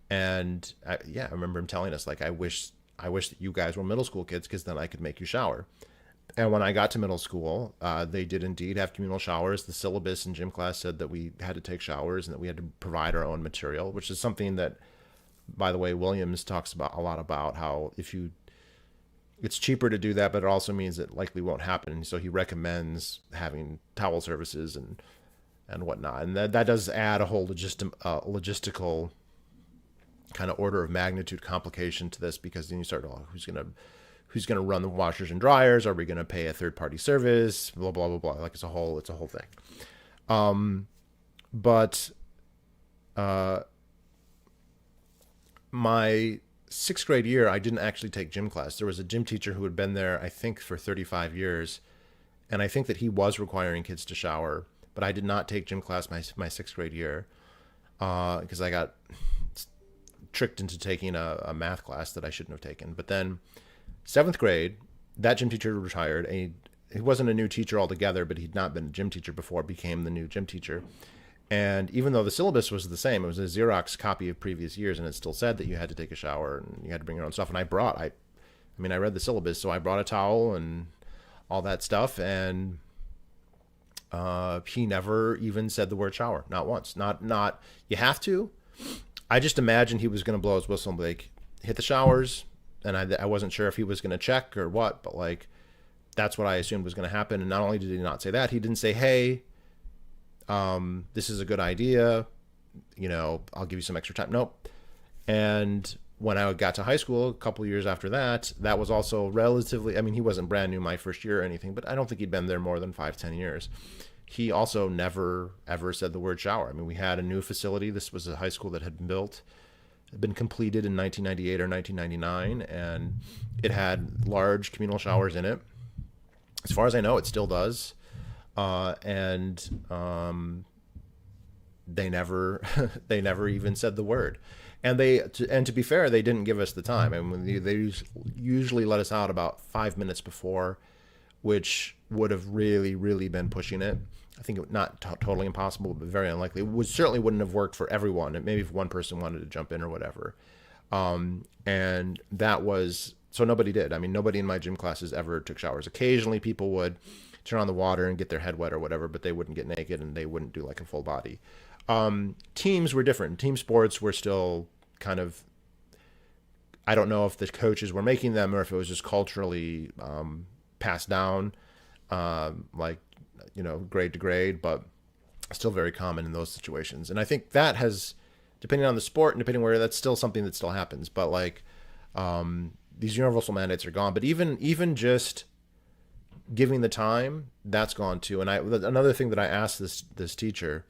Speaker 1: And I remember him telling us, like, I wish that you guys were middle school kids because then I could make you shower. And when I got to middle school, they did indeed have communal showers. The syllabus in gym class said that we had to take showers and that we had to provide our own material, which is something that, by the way, Williams talks about a lot about how it's cheaper to do that, but it also means it likely won't happen. So he recommends having towel services and whatnot. And that does add a whole logistical kind of order of magnitude complication to this, because then you start, who's going to run the washers and dryers? Are we going to pay a third party service? Blah, blah, blah, blah. Like it's a whole thing. But my 6th grade year, I didn't actually take gym class. There was a gym teacher who had been there, I think, for 35 years. And I think that he was requiring kids to shower, but I did not take gym class my 6th grade year because I got tricked into taking a math class that I shouldn't have taken. But then 7th grade, that gym teacher retired. And he wasn't a new teacher altogether, but he'd not been a gym teacher before, became the new gym teacher. And even though the syllabus was the same, it was a Xerox copy of previous years, and it still said that you had to take a shower and you had to bring your own stuff. And I read the syllabus, so I brought a towel and all that stuff. And he never even said the word shower, not once. Not you have to. I just imagined he was going to blow his whistle and be like, hit the showers. And I wasn't sure if he was going to check or what, but like, that's what I assumed was going to happen. And not only did he not say that, he didn't say, hey, this is a good idea. I'll give you some extra time. Nope. And when I got to high school, a couple of years after that, that was also relatively, he wasn't brand new my first year or anything, but I don't think he'd been there more than 5-10 years. He also never, ever said the word shower. We had a new facility. This was a high school that had been completed in 1998 or 1999, and it had large communal showers in it. As far as I know, it still does. And they never even said the word. And to be fair, they didn't give us the time. They usually let us out about 5 minutes before, which would have really, really been pushing it. I think it not totally impossible, but very unlikely. It certainly wouldn't have worked for everyone. Maybe if one person wanted to jump in or whatever. And that was, so nobody did. Nobody in my gym classes ever took showers. Occasionally people would turn on the water and get their head wet or whatever, but they wouldn't get naked and they wouldn't do like a full body. Teams were different. Team sports were still kind of, I don't know if the coaches were making them or if it was just culturally passed down, like, grade to grade, but still very common in those situations. And I think that has, depending on the sport and depending where, that's still something that still happens. But like, these universal mandates are gone. But even just giving the time, that's gone too. And another thing that I asked this teacher,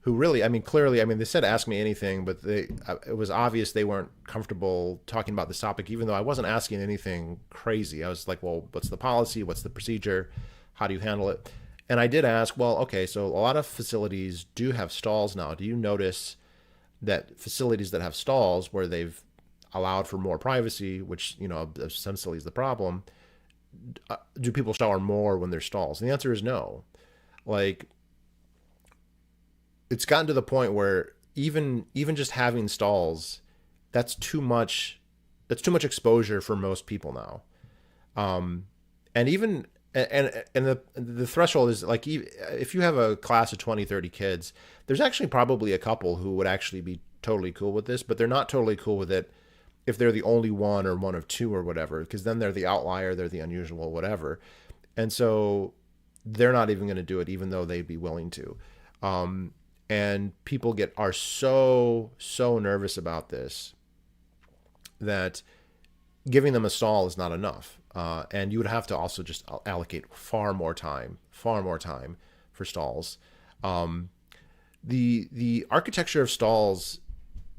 Speaker 1: who really, I mean, clearly, I mean, they said ask me anything, but it was obvious they weren't comfortable talking about this topic, even though I wasn't asking anything crazy. I was like, well, what's the policy? What's the procedure? How do you handle it? And I did ask, well, okay, so a lot of facilities do have stalls now. Do you notice that facilities that have stalls where they've allowed for more privacy, which, essentially is the problem, do people shower more when there's stalls? And the answer is no. Like, it's gotten to the point where even just having stalls, that's too much exposure for most people now. And even and the threshold is like, if you have a class of 20, 30 kids, there's actually probably a couple who would actually be totally cool with this, but they're not totally cool with it if they're the only one or one of two or whatever, because then they're the outlier, they're the unusual, whatever. And so they're not even going to do it, even though they'd be willing to. And people are so nervous about this that giving them a stall is not enough. And you would have to also just allocate far more time for stalls. The architecture of stalls,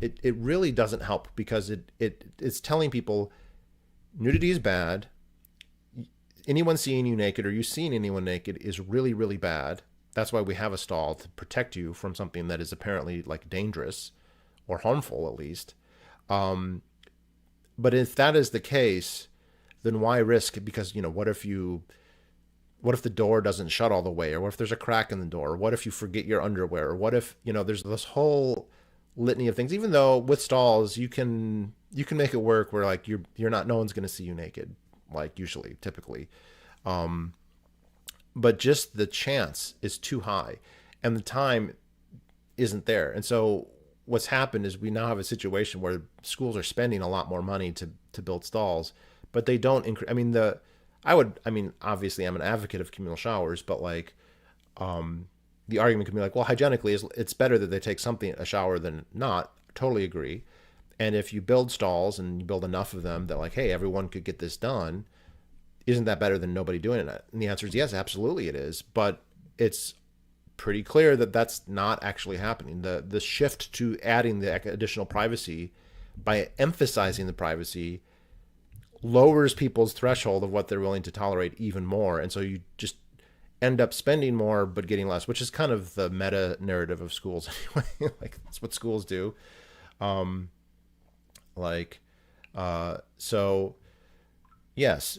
Speaker 1: it really doesn't help, because it's telling people nudity is bad. Anyone seeing you naked or you seeing anyone naked is really, really bad. That's why we have a stall, to protect you from something that is apparently like dangerous or harmful, at least. But if that is the case, then why risk? Because, what if the door doesn't shut all the way, or what if there's a crack in the door, or what if you forget your underwear, or what if, there's this whole litany of things. Even though with stalls, you can make it work where like you're not, no one's going to see you naked, like usually, typically. But just the chance is too high and the time isn't there. And so what's happened is we now have a situation where schools are spending a lot more money to build stalls, but they don't obviously I'm an advocate of communal showers, but like, the argument can be like, well, hygienically it's better that they take a shower than not. Totally agree. And if you build stalls and you build enough of them that like, hey, everyone could get this done, isn't that better than nobody doing it? And the answer is yes, absolutely it is. But it's pretty clear that that's not actually happening. The shift to adding the additional privacy, by emphasizing the privacy, lowers people's threshold of what they're willing to tolerate even more. And so you just end up spending more but getting less, which is kind of the meta narrative of schools anyway. Like, that's what schools do. So yes,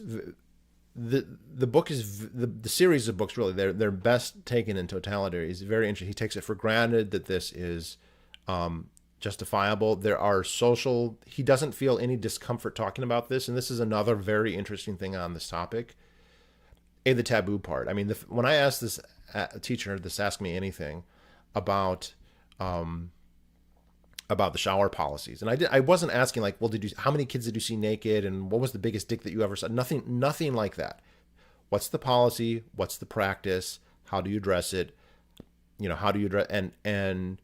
Speaker 1: the book is the series of books, really, they're best taken in totality. Is very interesting. He takes it for granted that this is justifiable. He doesn't feel any discomfort talking about this, and this is another very interesting thing on this topic. The taboo part. I mean, when I asked this teacher, this Ask Me Anything, about the shower policies, and I wasn't asking like, well, how many kids did you see naked, and what was the biggest dick that you ever saw? Nothing like that. What's the policy? What's the practice? How do you address it? How do you address? And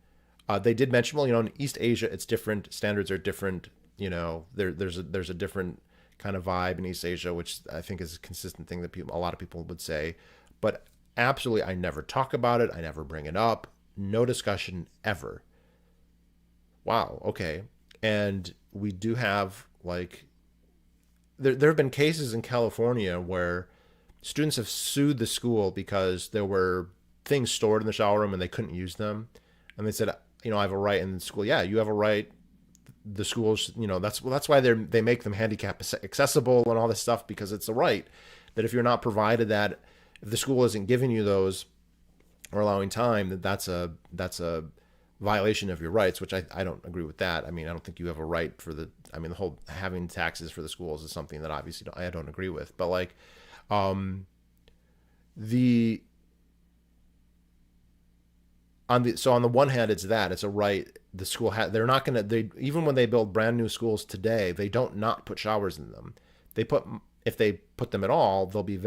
Speaker 1: they did mention, well, in East Asia, it's different. Standards are different. There's a different kind of vibe in East Asia, which I think is a consistent thing that a lot of people would say. But absolutely, I never talk about it. I never bring it up. No discussion ever. Wow. Okay. And we do have like, there have been cases in California where students have sued the school because there were things stored in the shower room and they couldn't use them. And they said, I have a right in the school. Yeah, you have a right. The schools, that's why they make them handicap accessible and all this stuff, because it's a right that if you're not provided that, if the school isn't giving you those or allowing time, that's a violation of your rights, which I don't agree with that. I mean, I don't think you have a right the whole having taxes for the schools is something that obviously I don't agree with. But like, The on the one hand, it's a right. The school they're not going to, they, even when they build brand new schools today, they don't not put showers in them. They put, if they put them at all, they'll be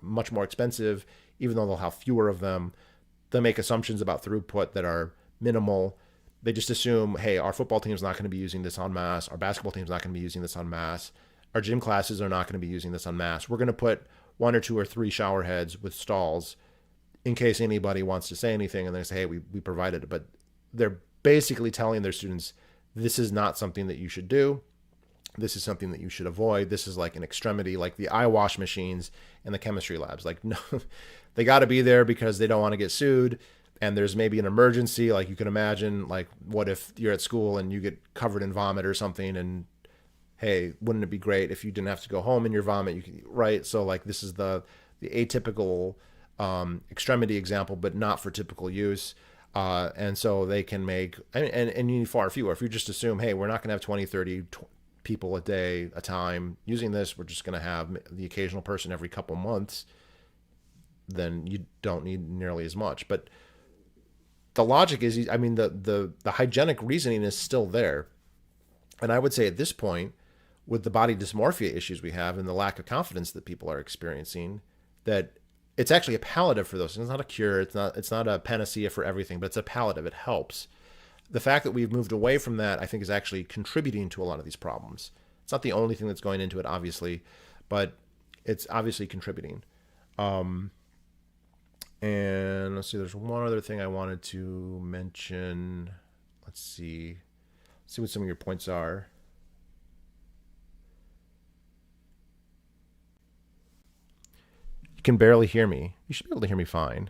Speaker 1: much more expensive, even though they'll have fewer of them. They'll make assumptions about throughput that are minimal. They just assume, hey, our football team's not going to be using this en masse. Our basketball team's not going to be using this en masse. Our gym classes are not going to be using this en masse. We're going to put one or two or three shower heads with stalls in case anybody wants to say anything, and they say, hey, we provided it. But they're basically telling their students, this is not something that you should do. This is something that you should avoid. This is like an extremity, like the eye wash machines in the chemistry labs. Like, no, they got to be there because they don't want to get sued. And there's maybe an emergency. Like, you can imagine, like, what if you're at school and you get covered in vomit or something, and hey, wouldn't it be great if you didn't have to go home in your vomit? You can, right? So like, this is the atypical extremity example, but not for typical use. And so they can make, and you need far fewer. If you just assume, hey, we're not going to have 20, 30 people a day, a time using this, we're just going to have the occasional person every couple months, then you don't need nearly as much. But the logic is, I mean, the hygienic reasoning is still there. And I would say at this point, with the body dysmorphia issues we have and the lack of confidence that people are experiencing, that it's actually a palliative for those things. It's not a cure. It's not a panacea for everything, but it's a palliative. It helps. The fact that we've moved away from that, I think, is actually contributing to a lot of these problems. It's not the only thing that's going into it, obviously, but it's obviously contributing. And let's see, there's one other thing I wanted to mention. Let's see what some of your points are. You can barely hear me. You should be able to hear me fine.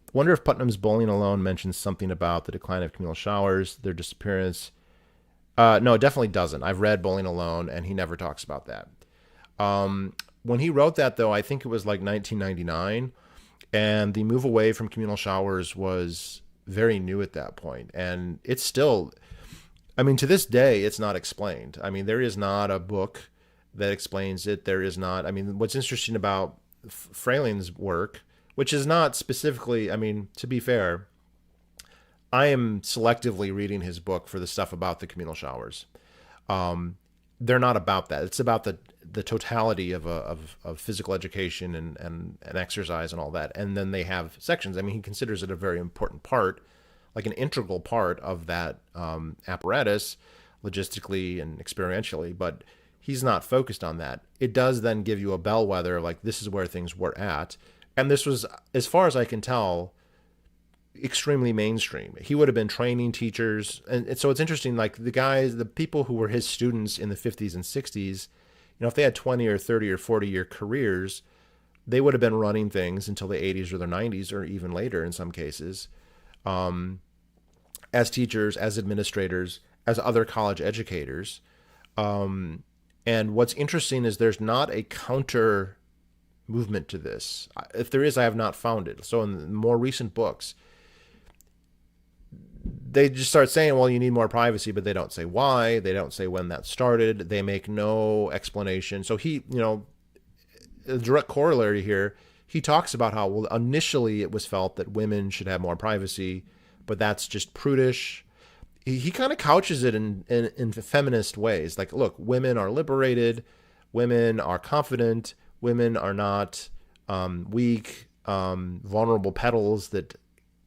Speaker 1: I wonder if Putnam's Bowling Alone mentions something about the decline of communal showers, their disappearance. No, it definitely doesn't. I've read Bowling Alone, and he never talks about that. When he wrote that, though, I think it was like 1999, and the move away from communal showers was very new at that point. And it's still, I mean, to this day, it's not explained. I mean, there is not a book that explains it. There is not, I mean, what's interesting about Freiling's work, which is not specifically, I mean, to be fair, I am selectively reading his book for the stuff about the communal showers. They're not about that. It's about the totality of physical education and exercise and all that. And then they have sections. I mean, he considers it a very important part, like an integral part of that apparatus, logistically and experientially, but he's not focused on that. It does then give you a bellwether, like this is where things were at. And this was, as far as I can tell, extremely mainstream. He would have been training teachers. And so it's interesting, like the people who were his students in the 50s and 60s, you know, if they had 20 or 30 or 40-year careers, they would have been running things until the 80s or the 90s or even later in some cases, as teachers, as administrators, as other college educators. And what's interesting is there's not a counter movement to this. If there is, I have not found it. So in more recent books, they just start saying, well, you need more privacy, but they don't say why. They don't say when that started. They make no explanation. So he, you know, a direct corollary here, he talks about how, well, initially it was felt that women should have more privacy, but that's just prudish. He kind of couches it in feminist ways. Like, look, women are liberated. Women are confident. Women are not weak, vulnerable petals that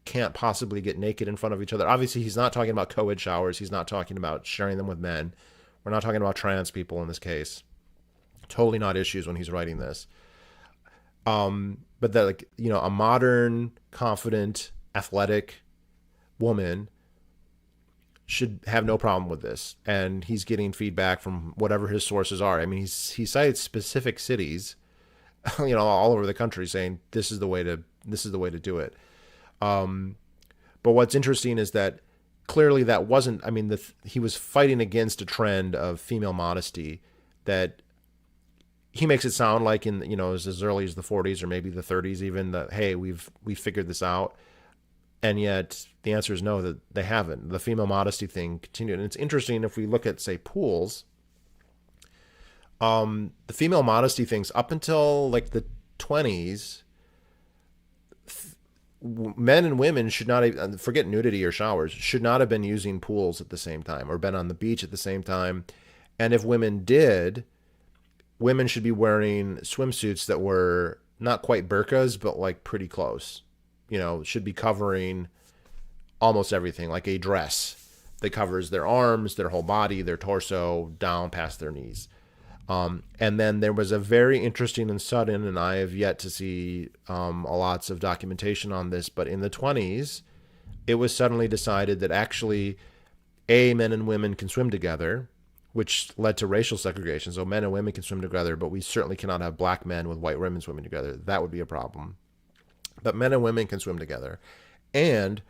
Speaker 1: can't possibly get naked in front of each other. Obviously, he's not talking about co-ed showers. He's not talking about sharing them with men. We're not talking about trans people in this case. Totally not issues when he's writing this. But that, like, you know, a modern, confident, athletic woman should have no problem with this. And he's getting feedback from whatever his sources are. I mean, he cites specific cities, you know, all over the country saying this is the way to do it. But what's interesting is that clearly that wasn't, I mean, he was fighting against a trend of female modesty that he makes it sound like in, you know, as early as the 40s or maybe the 30s, even, that, hey, we figured this out. And yet the answer is no, that they haven't. The female modesty thing continued. And it's interesting if we look at, say, pools. The female modesty things up until like the 20s, men and women should not even, forget nudity or showers, should not have been using pools at the same time or been on the beach at the same time. And if women did, women should be wearing swimsuits that were not quite burqas, but like pretty close. Should be covering almost everything, like a dress that covers their arms, their whole body, their torso, down past their knees. And then there was a very interesting and sudden, and I have yet to see lots of documentation on this, but in the 20s, it was suddenly decided that actually men and women can swim together, which led to racial segregation. So men and women can swim together, but we certainly cannot have black men with white women swimming together. That would be a problem. But men and women can swim together. And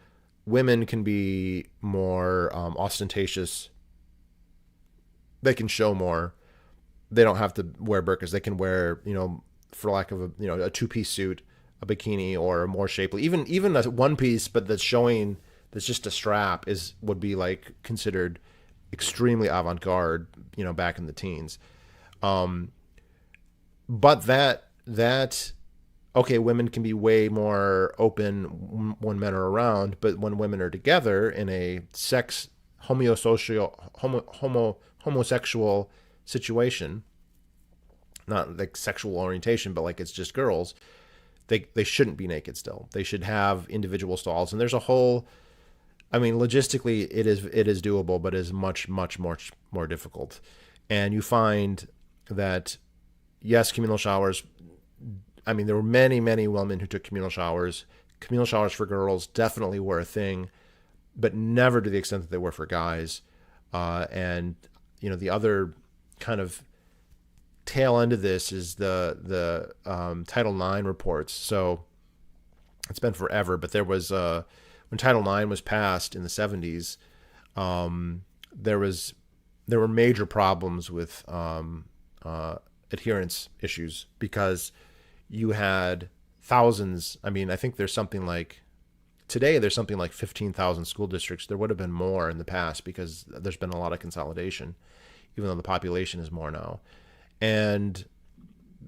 Speaker 1: women can be more ostentatious. They can show more. They don't have to wear burqas. They can wear, for lack of a two-piece suit, a bikini, or a more shapely, even a one piece, but that's just a strap would be like considered extremely avant-garde, back in the teens. But okay, women can be way more open when men are around, but when women are together in a homosexual situation, not like sexual orientation, but like it's just girls, they shouldn't be naked still. They should have individual stalls. And there's a whole, logistically it is doable, but it is much, much more difficult. And you find that, yes, communal showers, there were many, many women who took communal showers. Communal showers for girls definitely were a thing, but never to the extent that they were for guys. And the other kind of tail end of this is the Title IX reports. So it's been forever, but there was when Title IX was passed in the 70s, there were major problems with adherence issues because you had thousands. I think there's something like 15,000 school districts. There would have been more in the past because there's been a lot of consolidation, even though the population is more now. And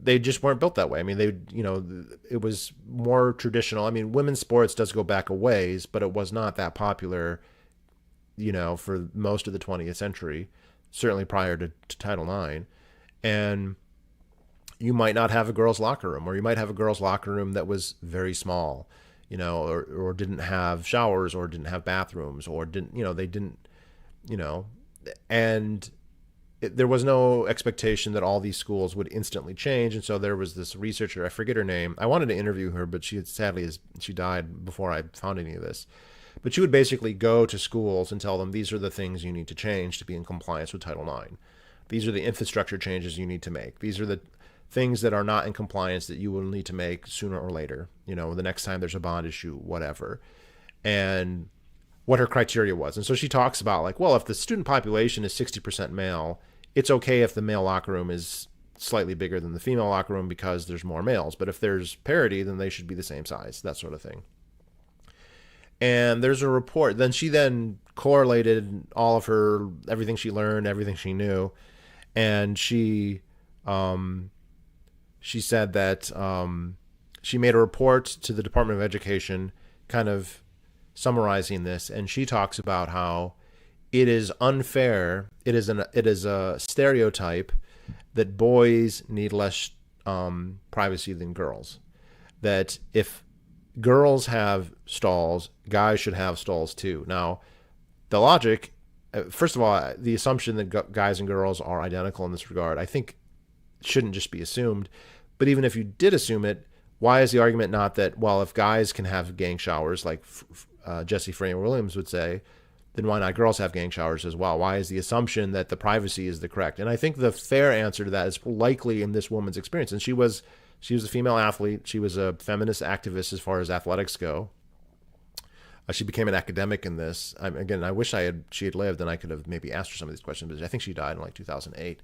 Speaker 1: they just weren't built that way. It was more traditional. Women's sports does go back a ways, but it was not that popular, for most of the 20th century, certainly prior to Title IX. And you might not have a girls' locker room, or you might have a girls' locker room that was very small, or didn't have showers, or didn't have bathrooms, or they didn't, and there was no expectation that all these schools would instantly change. And so there was this researcher, I forget her name. I wanted to interview her, but she died before I found any of this. But she would basically go to schools and tell them, these are the things you need to change to be in compliance with Title IX. These are the infrastructure changes you need to make. These are the things that are not in compliance that you will need to make sooner or later, the next time there's a bond issue, whatever. And what her criteria was. And so she talks about like, well, if the student population is 60% male, it's okay if the male locker room is slightly bigger than the female locker room because there's more males. But if there's parity, then they should be the same size, that sort of thing. And there's a report. Then she correlated all of everything she learned, everything she knew. And she said that she made a report to the Department of Education kind of summarizing this. And she talks about how it is unfair. It is a stereotype that boys need less privacy than girls. That if girls have stalls, guys should have stalls too. Now, the logic, first of all, the assumption that guys and girls are identical in this regard, I think shouldn't just be assumed. But even if you did assume it, why is the argument not that, well, if guys can have gang showers, like Jesse Freeman Williams would say, then why not girls have gang showers as well? Why is the assumption that the privacy is the correct? And I think the fair answer to that is likely in this woman's experience. And she was a female athlete. She was a feminist activist as far as athletics go. She became an academic in this. Again, I wish she had lived and I could have maybe asked her some of these questions, but I think she died in like 2008.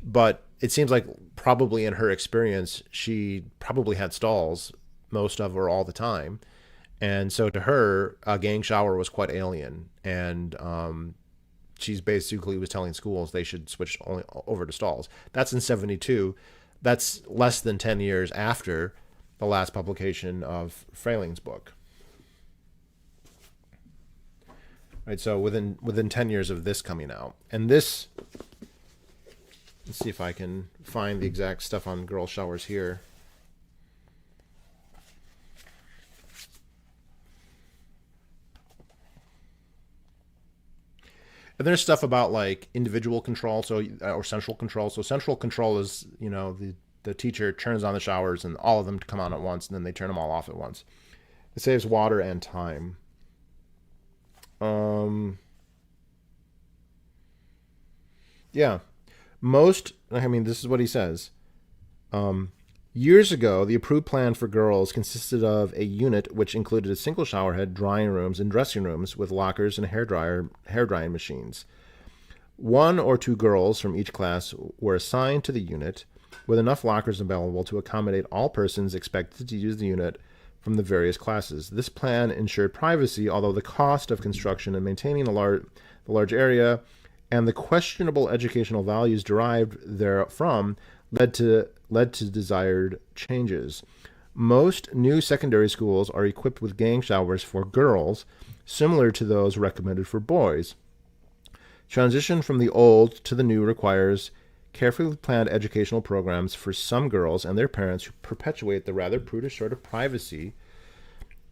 Speaker 1: But it seems like probably in her experience, she probably had stalls most of or all the time. And so to her, a gang shower was quite alien. And she's basically was telling schools they should switch only over to stalls. That's in 72. That's less than 10 years after the last publication of Feiring's book. Right, so within 10 years of this coming out. And this, let's see if I can find the exact stuff on girl showers here. And there's stuff about like individual control, or central control. So central control is, the teacher turns on the showers and all of them come on at once, and then they turn them all off at once. It saves water and time. Yeah. This is what he says. Years ago, the approved plan for girls consisted of a unit which included a single shower head, drying rooms, and dressing rooms with lockers and hair drying machines. 1 or 2 girls from each class were assigned to the unit, with enough lockers available to accommodate all persons expected to use the unit from the various classes. This plan ensured privacy, although the cost of construction and maintaining the large area and the questionable educational values derived therefrom led to desired changes. Most new secondary schools are equipped with gang showers for girls, similar to those recommended for boys. Transition from the old to the new requires carefully planned educational programs for some girls and their parents who perpetuate the rather prudish sort of privacy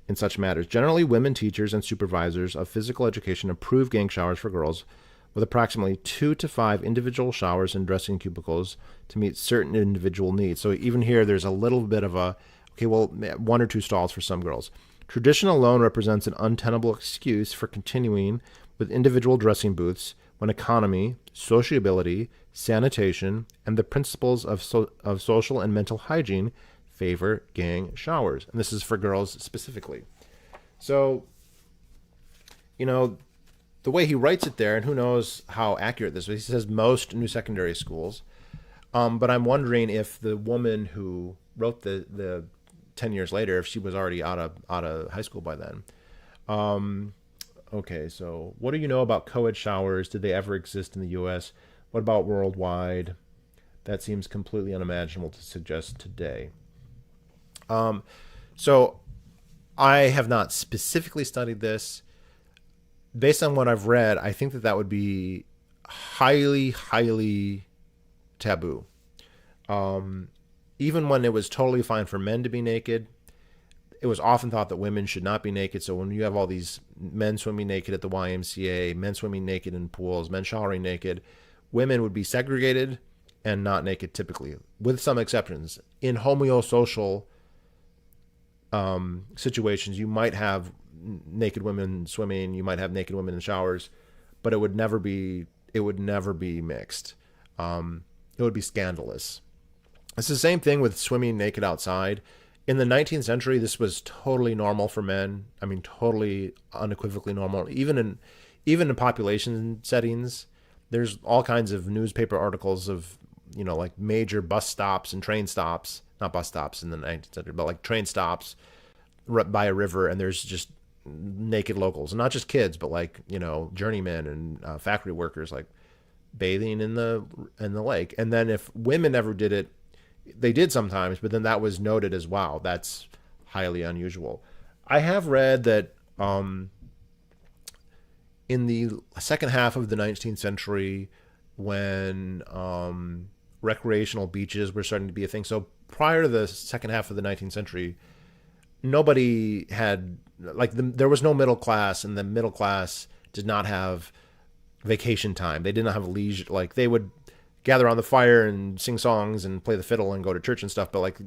Speaker 1: in such matters. Generally, women teachers and supervisors of physical education approve gang showers for girls, with approximately 2 to 5 individual showers and dressing cubicles to meet certain individual needs. So even here, there's a little bit of 1 or 2 stalls for some girls. Tradition alone represents an untenable excuse for continuing with individual dressing booths when economy, sociability, sanitation, and the principles of social and mental hygiene favor gang showers. And this is for girls specifically. So, the way he writes it there, and who knows how accurate this is, he says most new secondary schools. But I'm wondering if the woman who wrote the 10 years later, if she was already out of high school by then. Okay, so what do you know about co-ed showers? Did they ever exist in the U.S.? What about worldwide? That seems completely unimaginable to suggest today. So I have not specifically studied this. Based on what I've read, I think that would be highly, highly taboo. Even when it was totally fine for men to be naked, it was often thought that women should not be naked. So when you have all these men swimming naked at the YMCA, men swimming naked in pools, men showering naked, women would be segregated and not naked typically, with some exceptions. In homosocial situations, you might have naked women swimming, you might have naked women in showers, but it would never be mixed. It would be scandalous. It's the same thing with swimming naked outside. In the 19th century, this was totally normal for men. I mean, totally unequivocally normal. Even in population settings, there's all kinds of newspaper articles of, like major bus stops and train stops, not bus stops in the 19th century, but like train stops by a river, and there's just naked locals, and not just kids, but like, journeymen and factory workers, like bathing in the lake. And then if women ever did it, they did sometimes, but then that was noted as, wow, that's highly unusual. I have read that in the second half of the 19th century, when recreational beaches were starting to be a thing. So prior to the second half of the 19th century, nobody had, there was no middle class, and the middle class did not have vacation time. They didn't have leisure. Like, they would gather on the fire and sing songs and play the fiddle and go to church and stuff, but like,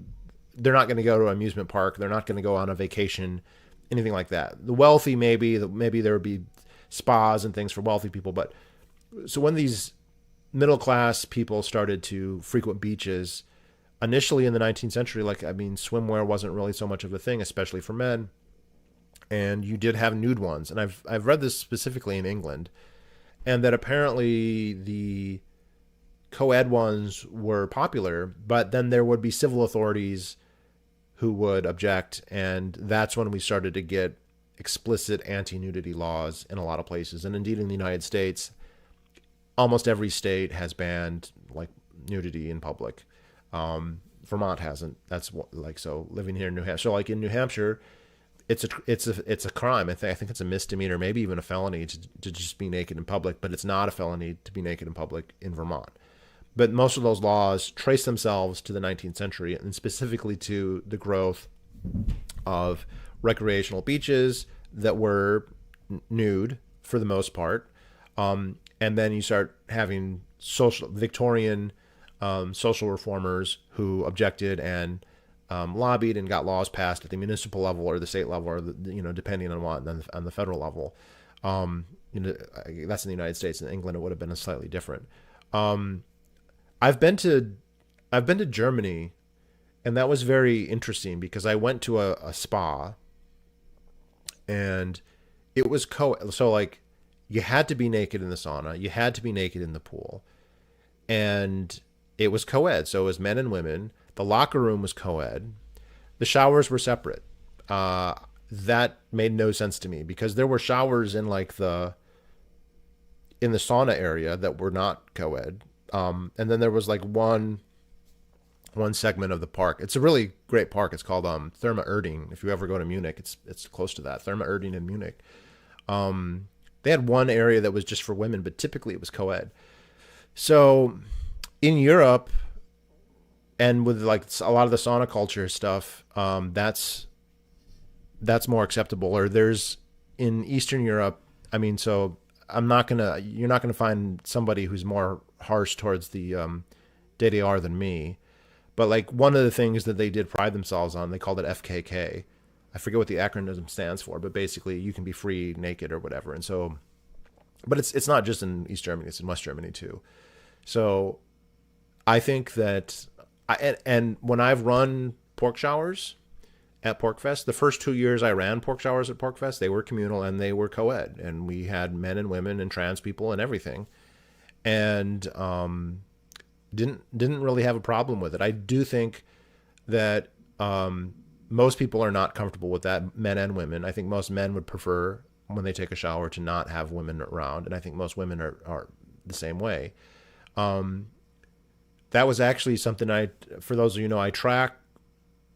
Speaker 1: they're not going to go to an amusement park. They're not going to go on a vacation, anything like that. The wealthy, maybe there would be spas and things for wealthy people. But so when these middle class people started to frequent beaches, initially in the 19th century, swimwear wasn't really so much of a thing, especially for men. And you did have nude ones. And I've read this specifically in England, and that apparently the co-ed ones were popular, but then there would be civil authorities who would object, and that's when we started to get explicit anti-nudity laws in a lot of places. And indeed in the United States, almost every state has banned like nudity in public. Vermont hasn't. That's what, like, so living here in New Hampshire, so like in New Hampshire, it's a crime. I think it's a misdemeanor, maybe even a felony to just be naked in public, but it's not a felony to be naked in public in Vermont. But most of those laws trace themselves to the 19th century, and specifically to the growth of recreational beaches that were nude for the most part. And then you start having social Victorian social reformers who objected and lobbied and got laws passed at the municipal level or the state level, or depending on what, on the federal level. That's in the United States. In England, it would have been a slightly different. I've been to Germany, and that was very interesting because I went to a spa, and it was so like you had to be naked in the sauna, you had to be naked in the pool, and it was co-ed, so it was men and women. The locker room was co-ed. The showers were separate. That made no sense to me because there were showers in in the sauna area that were not co-ed. And then there was like one segment of the park. It's a really great park. It's called Therma Erding. If you ever go to Munich, it's close to that. Therma Erding in Munich. They had one area that was just for women, but typically it was co-ed. So in Europe, and with like a lot of the sauna culture stuff, that's more acceptable. Or there's in Eastern Europe, I mean, so you're not gonna find somebody who's more harsh towards the DDR than me. But like one of the things that they did pride themselves on, they called it FKK. I forget what the acronym stands for, but basically you can be free naked or whatever. And so, but it's not just in East Germany, it's in West Germany too. So I think that, and when I've run pork showers at Porkfest, the first 2 years I ran pork showers at Porkfest, they were communal and they were co-ed, and we had men and women and trans people and everything, and didn't really have a problem with it. I do think that most people are not comfortable with that, men and women. I think most men would prefer when they take a shower to not have women around, and I think most women are the same way. That was actually something for those of you who know, I track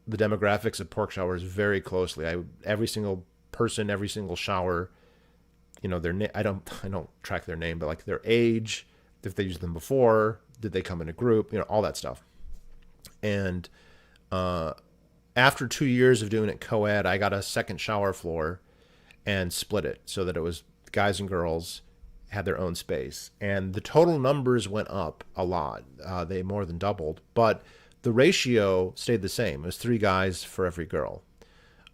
Speaker 1: the demographics of pork showers very closely. Every single person, every single shower, I don't track their name, but like their age, if they used them before, did they come in a group, all that stuff. And after 2 years of doing it co-ed, I got a second shower floor and split it so that it was guys and girls had their own space, and the total numbers went up a lot. They more than doubled, but the ratio stayed the same. It was 3 guys for every girl.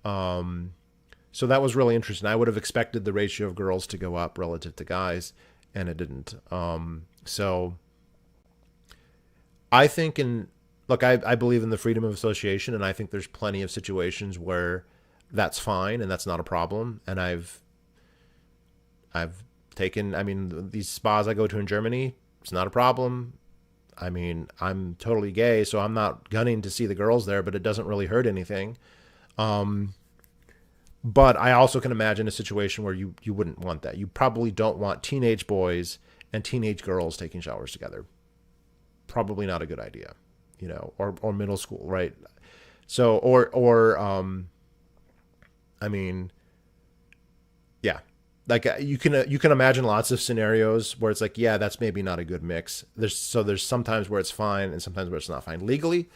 Speaker 1: So that was really interesting. I would have expected the ratio of girls to go up relative to guys, and it didn't. So I think I believe in the freedom of association, and I think there's plenty of situations where that's fine and that's not a problem. And I've taken, these spas I go to in Germany, it's not a problem. I mean, I'm totally gay, so I'm not gunning to see the girls there, but it doesn't really hurt anything. But I also can imagine a situation where you wouldn't want that. You probably don't want teenage boys and teenage girls taking showers together. Probably not a good idea, or middle school, right? So, yeah. Like you can imagine lots of scenarios where it's like, yeah, that's maybe not a good mix. There's sometimes where it's fine and sometimes where it's not fine. Legally,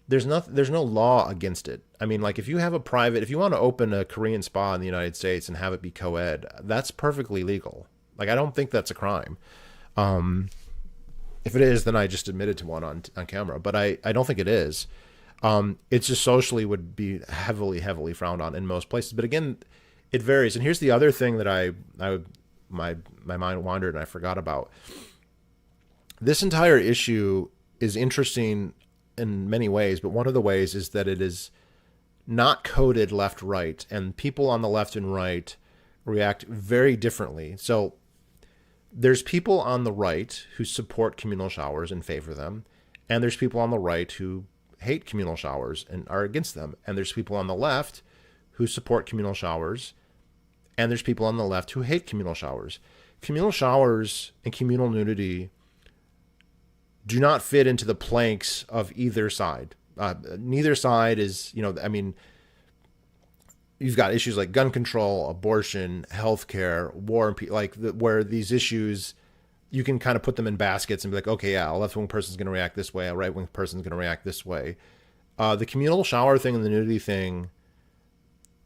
Speaker 1: there's no law against it. I mean, like if you want to open a Korean spa in the United States and have it be co-ed, that's perfectly legal. Like I don't think that's a crime. If it is, then I just admitted to one on camera, but I don't think it is. It's just socially would be heavily, heavily frowned on in most places. But again, it varies. And here's the other thing that my mind wandered and I forgot about. This entire issue is interesting in many ways, but one of the ways is that it is not coded left-right, and people on the left and right react very differently. So there's people on the right who support communal showers and favor them, and there's people on the right who hate communal showers and are against them, and there's people on the left who support communal showers, and there's people on the left who hate communal showers. communal showers and communal nudity do not fit into the planks of either side. Neither side is, I mean, you've got issues like gun control, abortion, healthcare, war, and where these issues, you can kind of put them in baskets and be like, okay, yeah, a left-wing person's going to react this way, a right-wing person's going to react this way. The communal shower thing and the nudity thing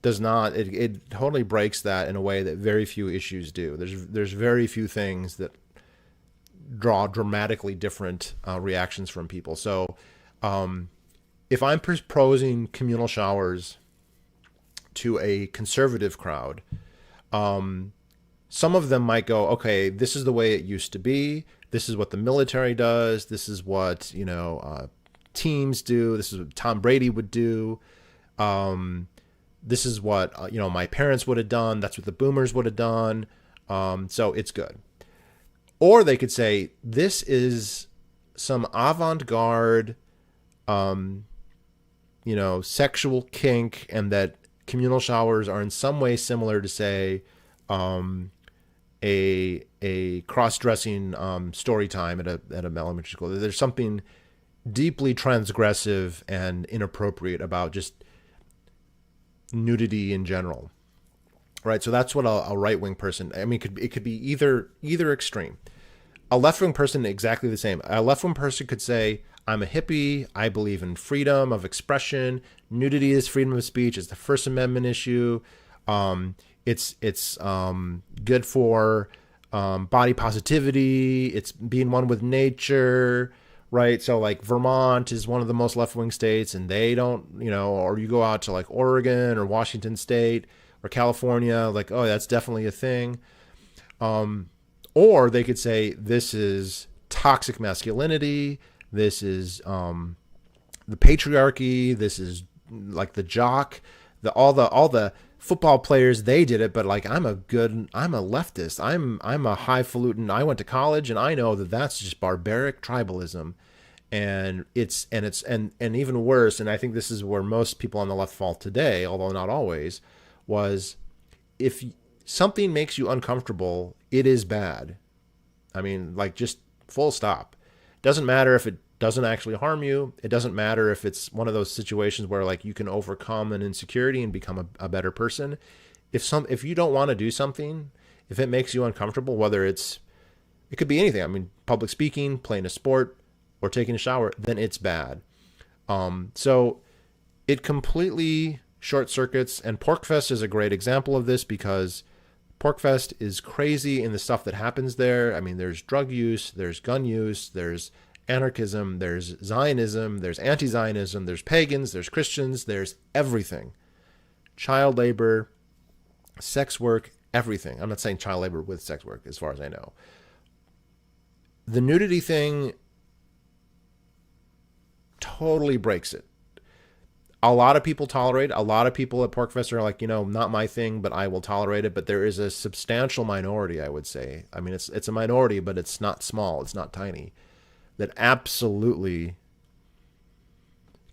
Speaker 1: does not, it totally breaks that in a way that very few issues do. There's very few things that draw dramatically different reactions from people. So if I'm proposing communal showers to a conservative crowd, some of them might go, okay, this is the way it used to be. This is what the military does. This is what, teams do. This is what Tom Brady would do. This is what, my parents would have done. That's what the boomers would have done. So it's good. Or they could say, this is some avant-garde, sexual kink, and that communal showers are in some way similar to, say, a cross-dressing story time at an elementary school. There's something deeply transgressive and inappropriate about just nudity in general, right? So that's what a right-wing person, I mean, it could be either extreme. A left-wing person, exactly the same. A left-wing person could say, I'm a hippie. I believe in freedom of expression. Nudity is freedom of speech. It's the First Amendment issue. It's good for body positivity. It's being one with nature, right? So like Vermont is one of the most left-wing states, and they don't, or you go out to like Oregon or Washington State or California, like, oh, that's definitely a thing. Or they could say, this is toxic masculinity. This is the patriarchy. This is like the jock, all the football players, they did it, but like I'm a leftist. I'm a highfalutin. I went to college, and I know that that's just barbaric tribalism, and it's even worse. And I think this is where most people on the left fall today, although not always. Was if something makes you uncomfortable, it is bad. I mean, like, just full stop. Doesn't matter if it doesn't actually harm you. It doesn't matter if it's one of those situations where like you can overcome an insecurity and become a better person. If you don't want to do something, if it makes you uncomfortable, whether it could be anything. I mean, public speaking, playing a sport, or taking a shower, then it's bad. So it completely short circuits, and Porkfest is a great example of this because Porkfest is crazy in the stuff that happens there. I mean, there's drug use, there's gun use, there's anarchism, there's Zionism, there's anti-Zionism, there's pagans, there's Christians, there's everything. Child labor, sex work, everything. I'm not saying child labor with sex work, as far as I know. The nudity thing totally breaks it. A lot of people tolerate. A lot of people at Porkfest are like, not my thing, but I will tolerate it. But there is a substantial minority, I would say. I mean, it's a minority, but it's not small. It's not tiny. That absolutely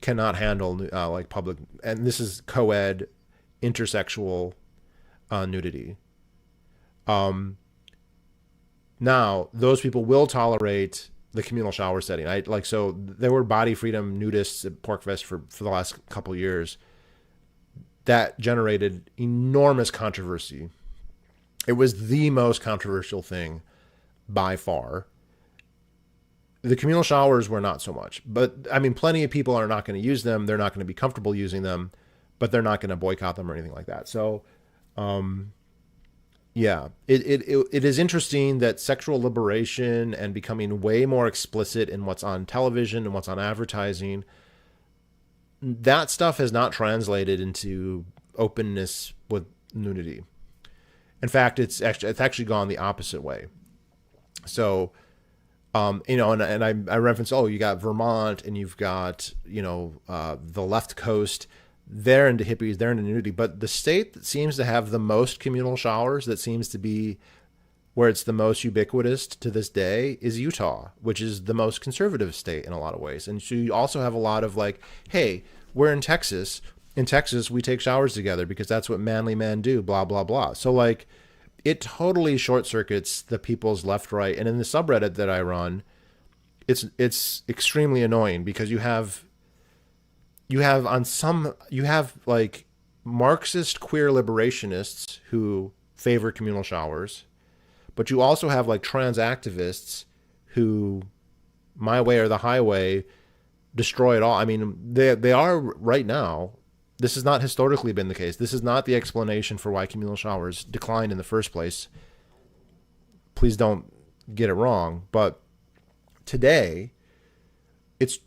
Speaker 1: cannot handle like public, and this is co-ed, intersexual nudity. Now those people will tolerate the communal shower setting. So there were body freedom nudists at Porkfest for the last couple of years. That generated enormous controversy. It was the most controversial thing by far. The communal showers were not so much, but I mean, plenty of people are not going to use them. They're not going to be comfortable using them, but they're not going to boycott them or anything like that. So, yeah, it is interesting that sexual liberation and becoming way more explicit in what's on television and what's on advertising, that stuff has not translated into openness with nudity. In fact, it's actually gone the opposite way. So, and I reference, you got Vermont and you've got, the left coast. They're into hippies, they're into nudity. But the state that seems to have the most communal showers, that seems to be where it's the most ubiquitous to this day, is Utah, which is the most conservative state in a lot of ways. And so you also have a lot of like, hey, we're in Texas. In Texas, we take showers together because that's what manly men do, blah, blah, blah. So like, it totally short circuits the people's left, right, and in the subreddit that I run, it's extremely annoying because you have like Marxist queer liberationists who favor communal showers, but you also have like trans activists who, my way or the highway, destroy it all. I mean, they are right now. This has not historically been the case. This is not the explanation for why communal showers declined in the first place. Please don't get it wrong. But today, it's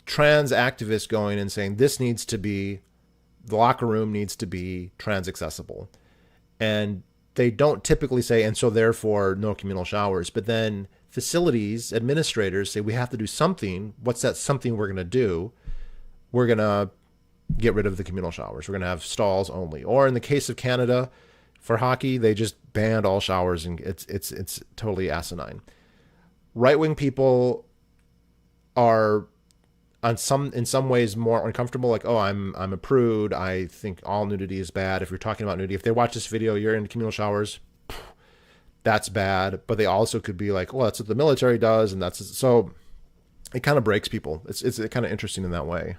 Speaker 1: trans activists going and saying the locker room needs to be trans accessible. And they don't typically say, and so therefore no communal showers. But then facilities administrators say we have to do something. What's that something we're going to do? We're going to get rid of the communal showers. We're going to have stalls only. Or in the case of Canada, for hockey, they just banned all showers, and it's totally asinine. Right-wing people are in some ways more uncomfortable, like, oh, I'm a prude. I think all nudity is bad. If you're talking about nudity, if they watch this video, you're in communal showers, that's bad. But they also could be like, well, that's what the military does, and that's so. It kind of breaks people. It's kind of interesting in that way.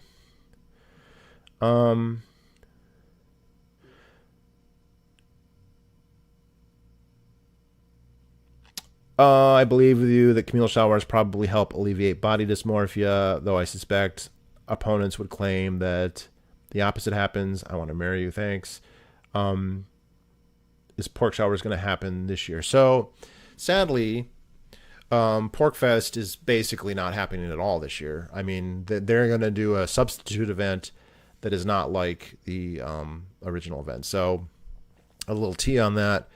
Speaker 1: I believe with you that communal showers probably help alleviate body dysmorphia, though I suspect opponents would claim that the opposite happens. I want to marry you, thanks. Is pork showers going to happen this year? So, sadly, Porkfest is basically not happening at all this year. I mean, they're going to do a substitute event that is not like the original event. So, a little tea on that.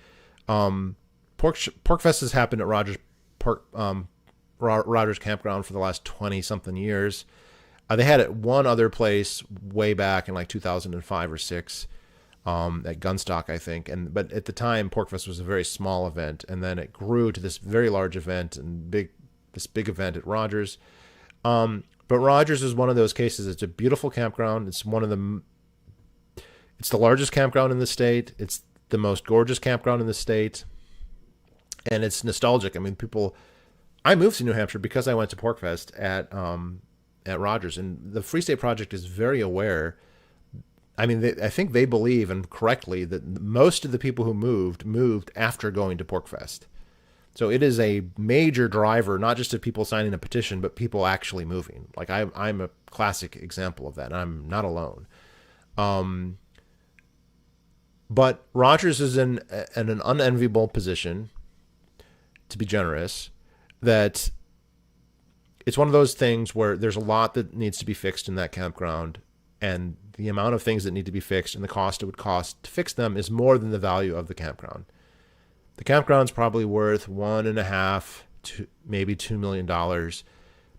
Speaker 1: Porkfest has happened at Rogers Campground for the last 20-something years. They had it one other place way back in like 2005 or 6 at Gunstock, I think. But at the time, Porkfest was a very small event, and then it grew to this very large event and this big event at Rogers. But Rogers is one of those cases. It's a beautiful campground. It's the largest campground in the state. It's the most gorgeous campground in the state. And it's nostalgic. I mean, I moved to New Hampshire because I went to Porkfest at Rogers, and the Free State Project is very aware. I mean, I think they believe, and correctly, that most of the people who moved after going to Porkfest. So it is a major driver, not just of people signing a petition, but people actually moving. Like I'm a classic example of that, and I'm not alone. But Rogers is in an unenviable position, to be generous, that it's one of those things where there's a lot that needs to be fixed in that campground, and the amount of things that need to be fixed and the cost it would cost to fix them is more than the value of the campground. The campground's probably worth $1.5 to maybe $2 million.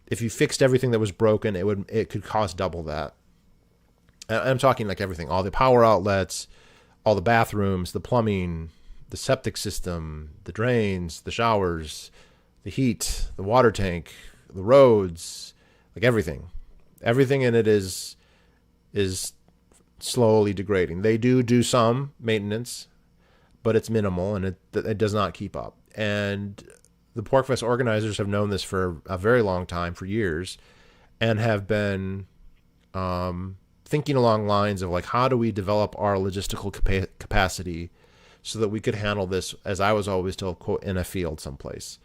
Speaker 1: If you fixed everything that was broken, it could cost double that. I'm talking like everything, all the power outlets, all the bathrooms, the plumbing, the septic system, the drains, the showers, the heat, the water tank, the roads, like everything. Everything in it is slowly degrading. They do some maintenance, but it's minimal, and it does not keep up. And the Porkfest organizers have known this for a very long time, for years, and have been thinking along lines of like, how do we develop our logistical capacity so that we could handle this, as I was always told, quote, in a field someplace.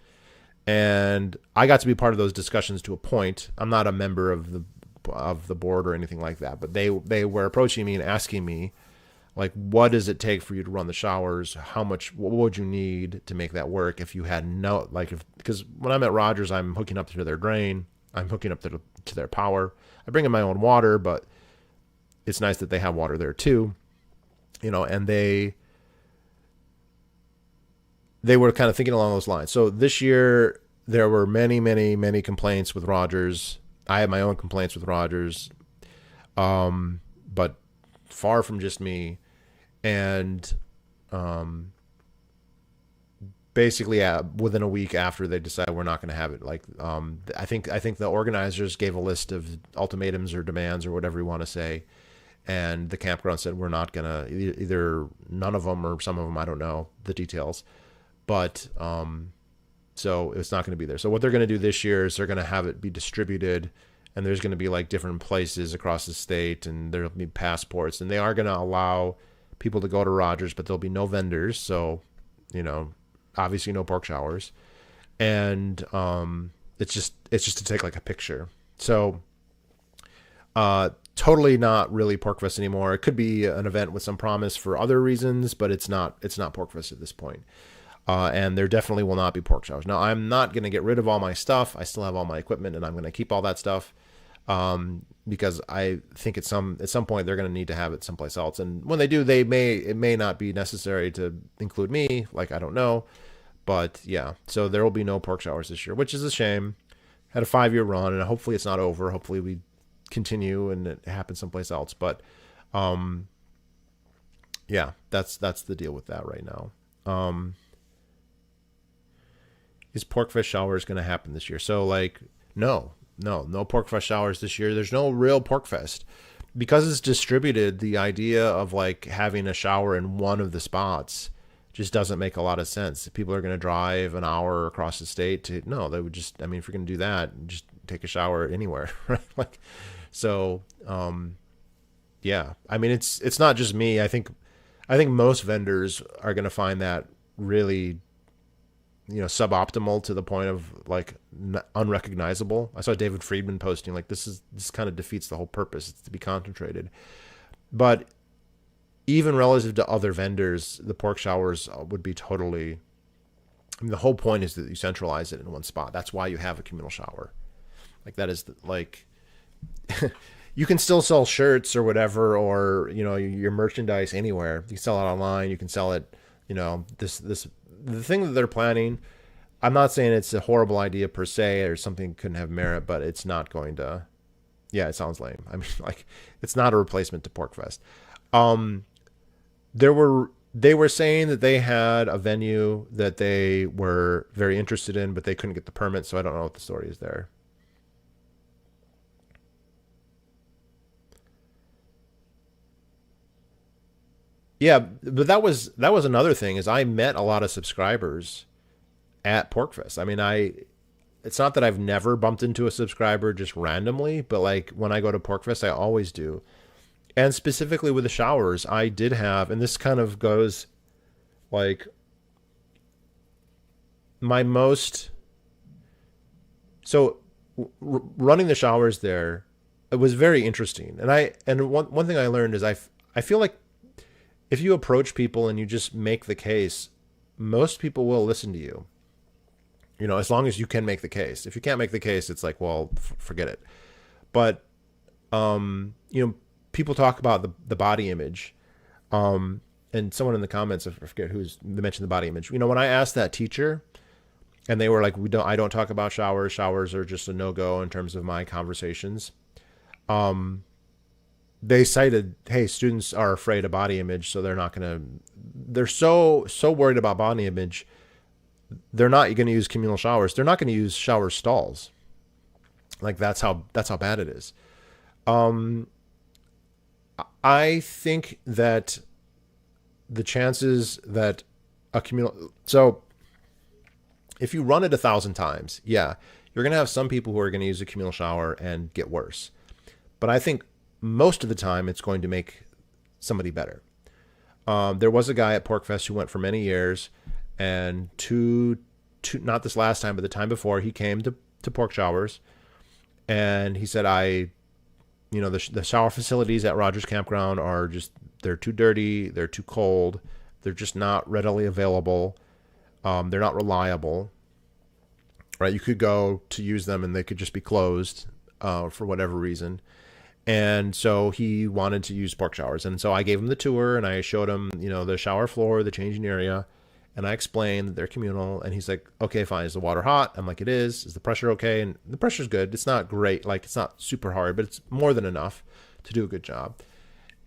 Speaker 1: And I got to be part of those discussions to a point. I'm not a member of the board or anything like that, but they were approaching me and asking me, like, what does it take for you to run the showers? What would you need to make that work if you had because when I'm at Rogers, I'm hooking up to their drain, I'm hooking up to their power. I bring in my own water, but it's nice that they have water there too, and they were kind of thinking along those lines. So this year, there were many, many, many complaints with Rogers. I had my own complaints with Rogers, but far from just me. And basically, within a week after, they decided we're not going to have it. Like, I think the organizers gave a list of ultimatums or demands or whatever you want to say, and the campground said we're not gonna, either none of them or some of them, I don't know the details, but so it's not going to be there. So what they're going to do this year is they're going to have it be distributed, and there's going to be like different places across the state, and there'll be passports, and they are going to allow people to go to Rogers, but there'll be no vendors. So, obviously no pork showers, and it's just to take like a picture. So, totally not really Porkfest anymore. It could be an event with some promise for other reasons, but it's not Porkfest at this point. And there definitely will not be pork showers. Now, I'm not going to get rid of all my stuff. I still have all my equipment, and I'm going to keep all that stuff, because I think at some point they're going to need to have it someplace else. And when they do, it may not be necessary to include me. Like, I don't know, but yeah. So there will be no pork showers this year, which is a shame. Had a 5-year run, and hopefully it's not over. Hopefully we continue and it happens someplace else. But yeah, that's the deal with that right now. Is Porkfest showers going to happen this year? So like, no Porkfest showers this year. There's no real Porkfest because it's distributed. The idea of like having a shower in one of the spots just doesn't make a lot of sense. People are going to drive an hour across the state to, no, they would just, I mean, if you're going to do that, just take a shower anywhere, right? Like, so, yeah, I mean, it's not just me. I think most vendors are going to find that really, suboptimal to the point of like unrecognizable. I saw David Friedman posting like, this kind of defeats the whole purpose. It's to be concentrated. But even relative to other vendors, the pork showers would be totally, I mean, the whole point is that you centralize it in one spot. That's why you have a communal shower. Like that is like, you can still sell shirts or whatever, or, your merchandise anywhere. You can sell it online. You can sell it, the thing that they're planning, I'm not saying it's a horrible idea per se or something couldn't have merit, but it's not going to, yeah, it sounds lame. I mean, like, it's not a replacement to Porkfest. They were saying that they had a venue that they were very interested in, but they couldn't get the permit. So I don't know what the story is there. Yeah, but that was another thing is I met a lot of subscribers at Porkfest. I mean, it's not that I've never bumped into a subscriber just randomly, but like when I go to Porkfest, I always do. And specifically with the showers, I did have, and this kind of goes like my most, so running the showers there, it was very interesting. And one thing I learned is I feel like if you approach people and you just make the case, most people will listen to you. As long as you can make the case. If you can't make the case, it's like, well, forget it. But, people talk about the body image. And someone in the comments, I forget they mentioned the body image. When I asked that teacher and they were like, I don't talk about showers. Showers are just a no-go in terms of my conversations. They cited, hey, students are afraid of body image, so they're so worried about body image, they're not going to use communal showers. They're not going to use shower stalls. Like that's how bad it is. I think that the chances that a communal, so if you run it 1,000 times, yeah, you're going to have some people who are going to use a communal shower and get worse. But I think most of the time it's going to make somebody better. There was a guy at Porkfest who went for many years, and not this last time, but the time before, he came to pork showers, and he said, the shower facilities at Rogers Campground are they're too dirty, they're too cold, they're just not readily available, they're not reliable, right? You could go to use them and they could just be closed for whatever reason. And so he wanted to use pork showers. And so I gave him the tour and I showed him, the shower floor, the changing area. And I explained that they're communal. And he's like, okay, fine. Is the water hot? I'm like, it is. Is the pressure okay? And the pressure's good. It's not great. Like, it's not super hard, but it's more than enough to do a good job.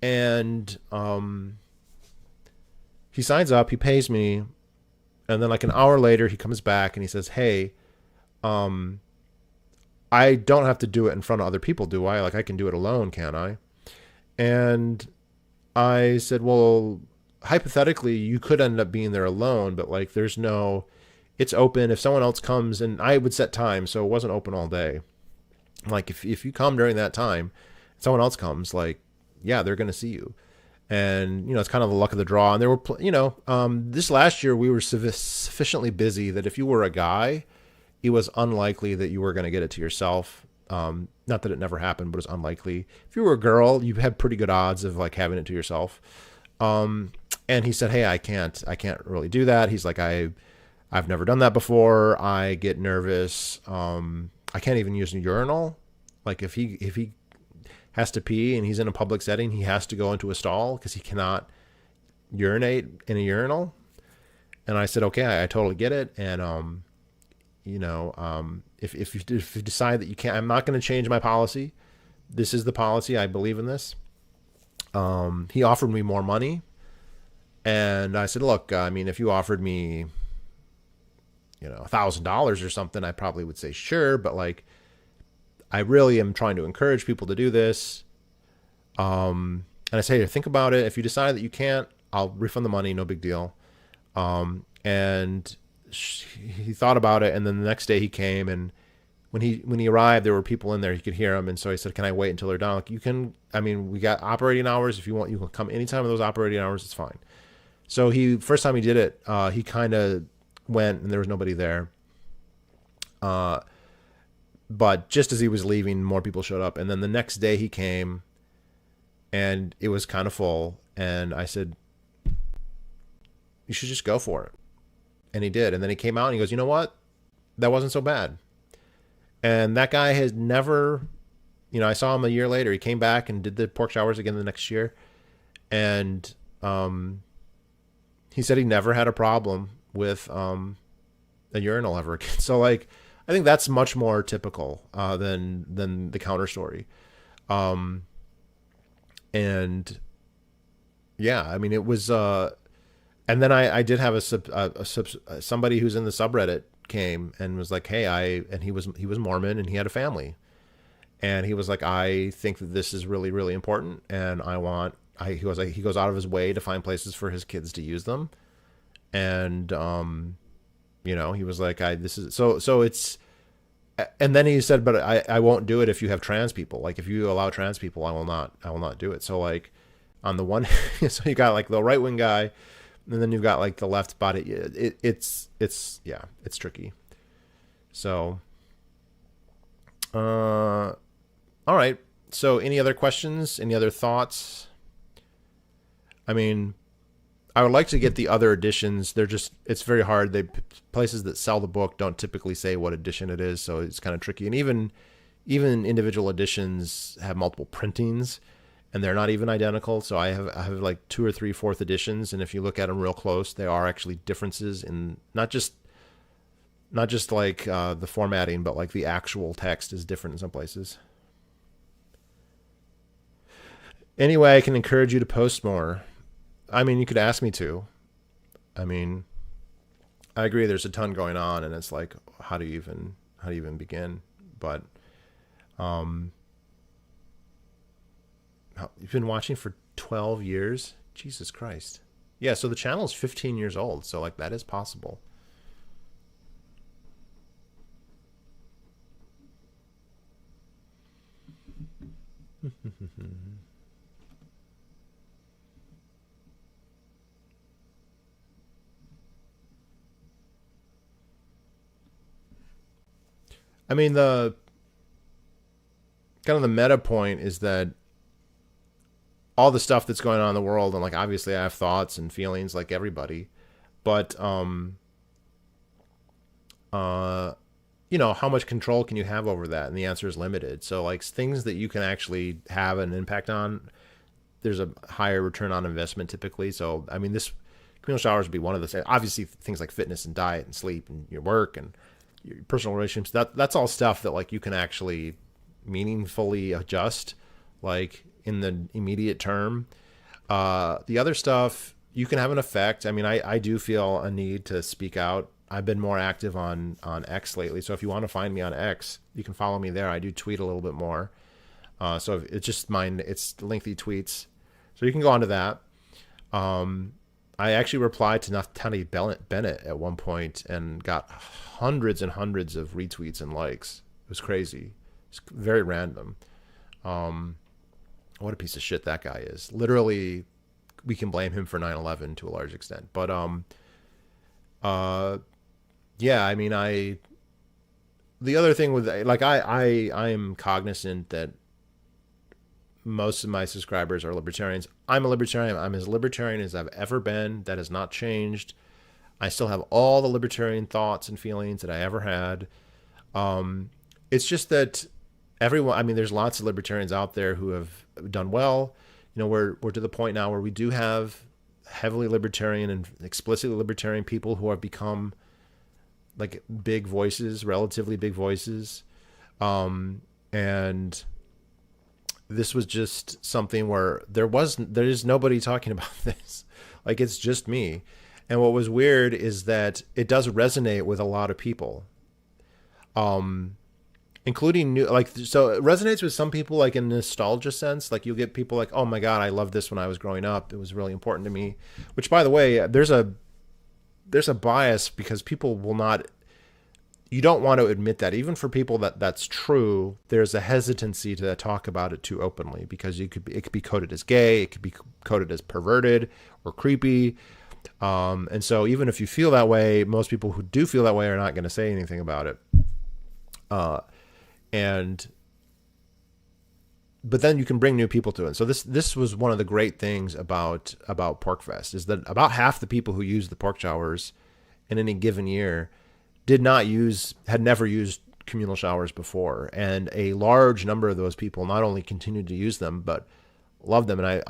Speaker 1: And he signs up. He pays me. And then like an hour later, he comes back and he says, hey, I don't have to do it in front of other people, do I? Like, I can do it alone, can't I? And I said, well, hypothetically, you could end up being there alone, but like there's no, it's open. If someone else comes, and I would set time, so it wasn't open all day. Like if you come during that time, someone else comes, like, yeah, they're going to see you. And, it's kind of the luck of the draw. And there were, this last year we were sufficiently busy that if you were a guy, it was unlikely that you were going to get it to yourself. Not that it never happened, but it's unlikely. If you were a girl, you had pretty good odds of like having it to yourself. And he said, hey, I can't really do that. He's like, I've never done that before. I get nervous. I can't even use a urinal. Like if he has to pee and he's in a public setting, he has to go into a stall because he cannot urinate in a urinal. And I said, okay, I totally get it. And, if you decide that you can't, I'm not going to change my policy. This is the policy. I believe in this. He offered me more money. And I said, look, I mean, if you offered me, $1,000 or something, I probably would say sure. But like, I really am trying to encourage people to do this. And I say, think about it. If you decide that you can't, I'll refund the money. No big deal. And he thought about it. And then the next day he came, and when he arrived, there were people in there. He could hear them. And so he said, can I wait until they're done? Like, you can, I mean, we got operating hours. If you want, you can come anytime of those operating hours. It's fine. So first time he did it, he kind of went and there was nobody there. But just as he was leaving, more people showed up. And then the next day he came and it was kind of full. And I said, you should just go for it. And he did. And then he came out and he goes, you know what? That wasn't so bad. And that guy has never, I saw him a year later. He came back and did the pork showers again the next year. And he said he never had a problem with a urinal ever again. So like, I think that's much more typical than the counter story. And yeah, I mean, it was, and then I did have somebody who's in the subreddit came and was like, hey, and he was Mormon and he had a family. And he was like, I think that this is really, really important. And he goes out of his way to find places for his kids to use them. And, he was like, so it's, and then he said, but I won't do it if you have trans people. Like if you allow trans people, I will not do it. So like on the one, so you got like the right wing guy, and then you've got like the left body. It's tricky. So, all right. So any other questions? Any other thoughts? I mean, I would like to get the other editions. It's very hard. Places that sell the book don't typically say what edition it is, so it's kind of tricky. And even individual editions have multiple printings, and they're not even identical. So I have like 2 or 3 fourth editions, and if you look at them real close, there are actually differences in not just like the formatting, but like the actual text is different in some places. Anyway, I can encourage you to post more. I mean, you could ask me to. I mean, I agree there's a ton going on, and it's like, how do you even begin? But you've been watching for 12 years? Jesus Christ. Yeah, so the channel is 15 years old, so like that is possible. I mean, the kind of the meta point is that all the stuff that's going on in the world, and like obviously I have thoughts and feelings like everybody, but how much control can you have over that? And the answer is limited. So like things that you can actually have an impact on, there's a higher return on investment typically. So I mean, this communal showers would be one of the, obviously things like fitness and diet and sleep and your work and your personal relationships, that's all stuff that like you can actually meaningfully adjust like in the immediate term. The other stuff, you can have an effect. I mean, I do feel a need to speak out. I've been more active on X lately. So if you want to find me on X, you can follow me there. I do tweet a little bit more. So it's just mine. It's lengthy tweets. So you can go onto that. I actually replied to Naftali Bennett at one point and got hundreds and hundreds of retweets and likes. It was crazy. It's very random. What a piece of shit that guy is. Literally, we can blame him for 9/11 to a large extent. But yeah, I mean, the other thing with, like, I am cognizant that most of my subscribers are libertarians. I'm a libertarian. I'm as libertarian as I've ever been. That has not changed. I still have all the libertarian thoughts and feelings that I ever had. It's just that everyone, I mean, there's lots of libertarians out there who have done well. You know, we're to the point now where we do have heavily libertarian and explicitly libertarian people who have become like big voices, relatively big voices. And this was just something where there is nobody talking about this. Like, it's just me. And what was weird is that it does resonate with a lot of people. Including new, like, so it resonates with some people, like, in nostalgia sense. Like, you'll get people like, oh my God, I loved this when I was growing up. It was really important to me. Which, by the way, there's a bias because people will not, you don't want to admit that. Even for people that's true, there's a hesitancy to talk about it too openly because it could be coded as gay, it could be coded as perverted or creepy. And so even if you feel that way, most people who do feel that way are not going to say anything about it. But then you can bring new people to it. So this was one of the great things about Porkfest, is that about half the people who use the pork showers in any given year had never used communal showers before. And a large number of those people not only continued to use them, but love them. And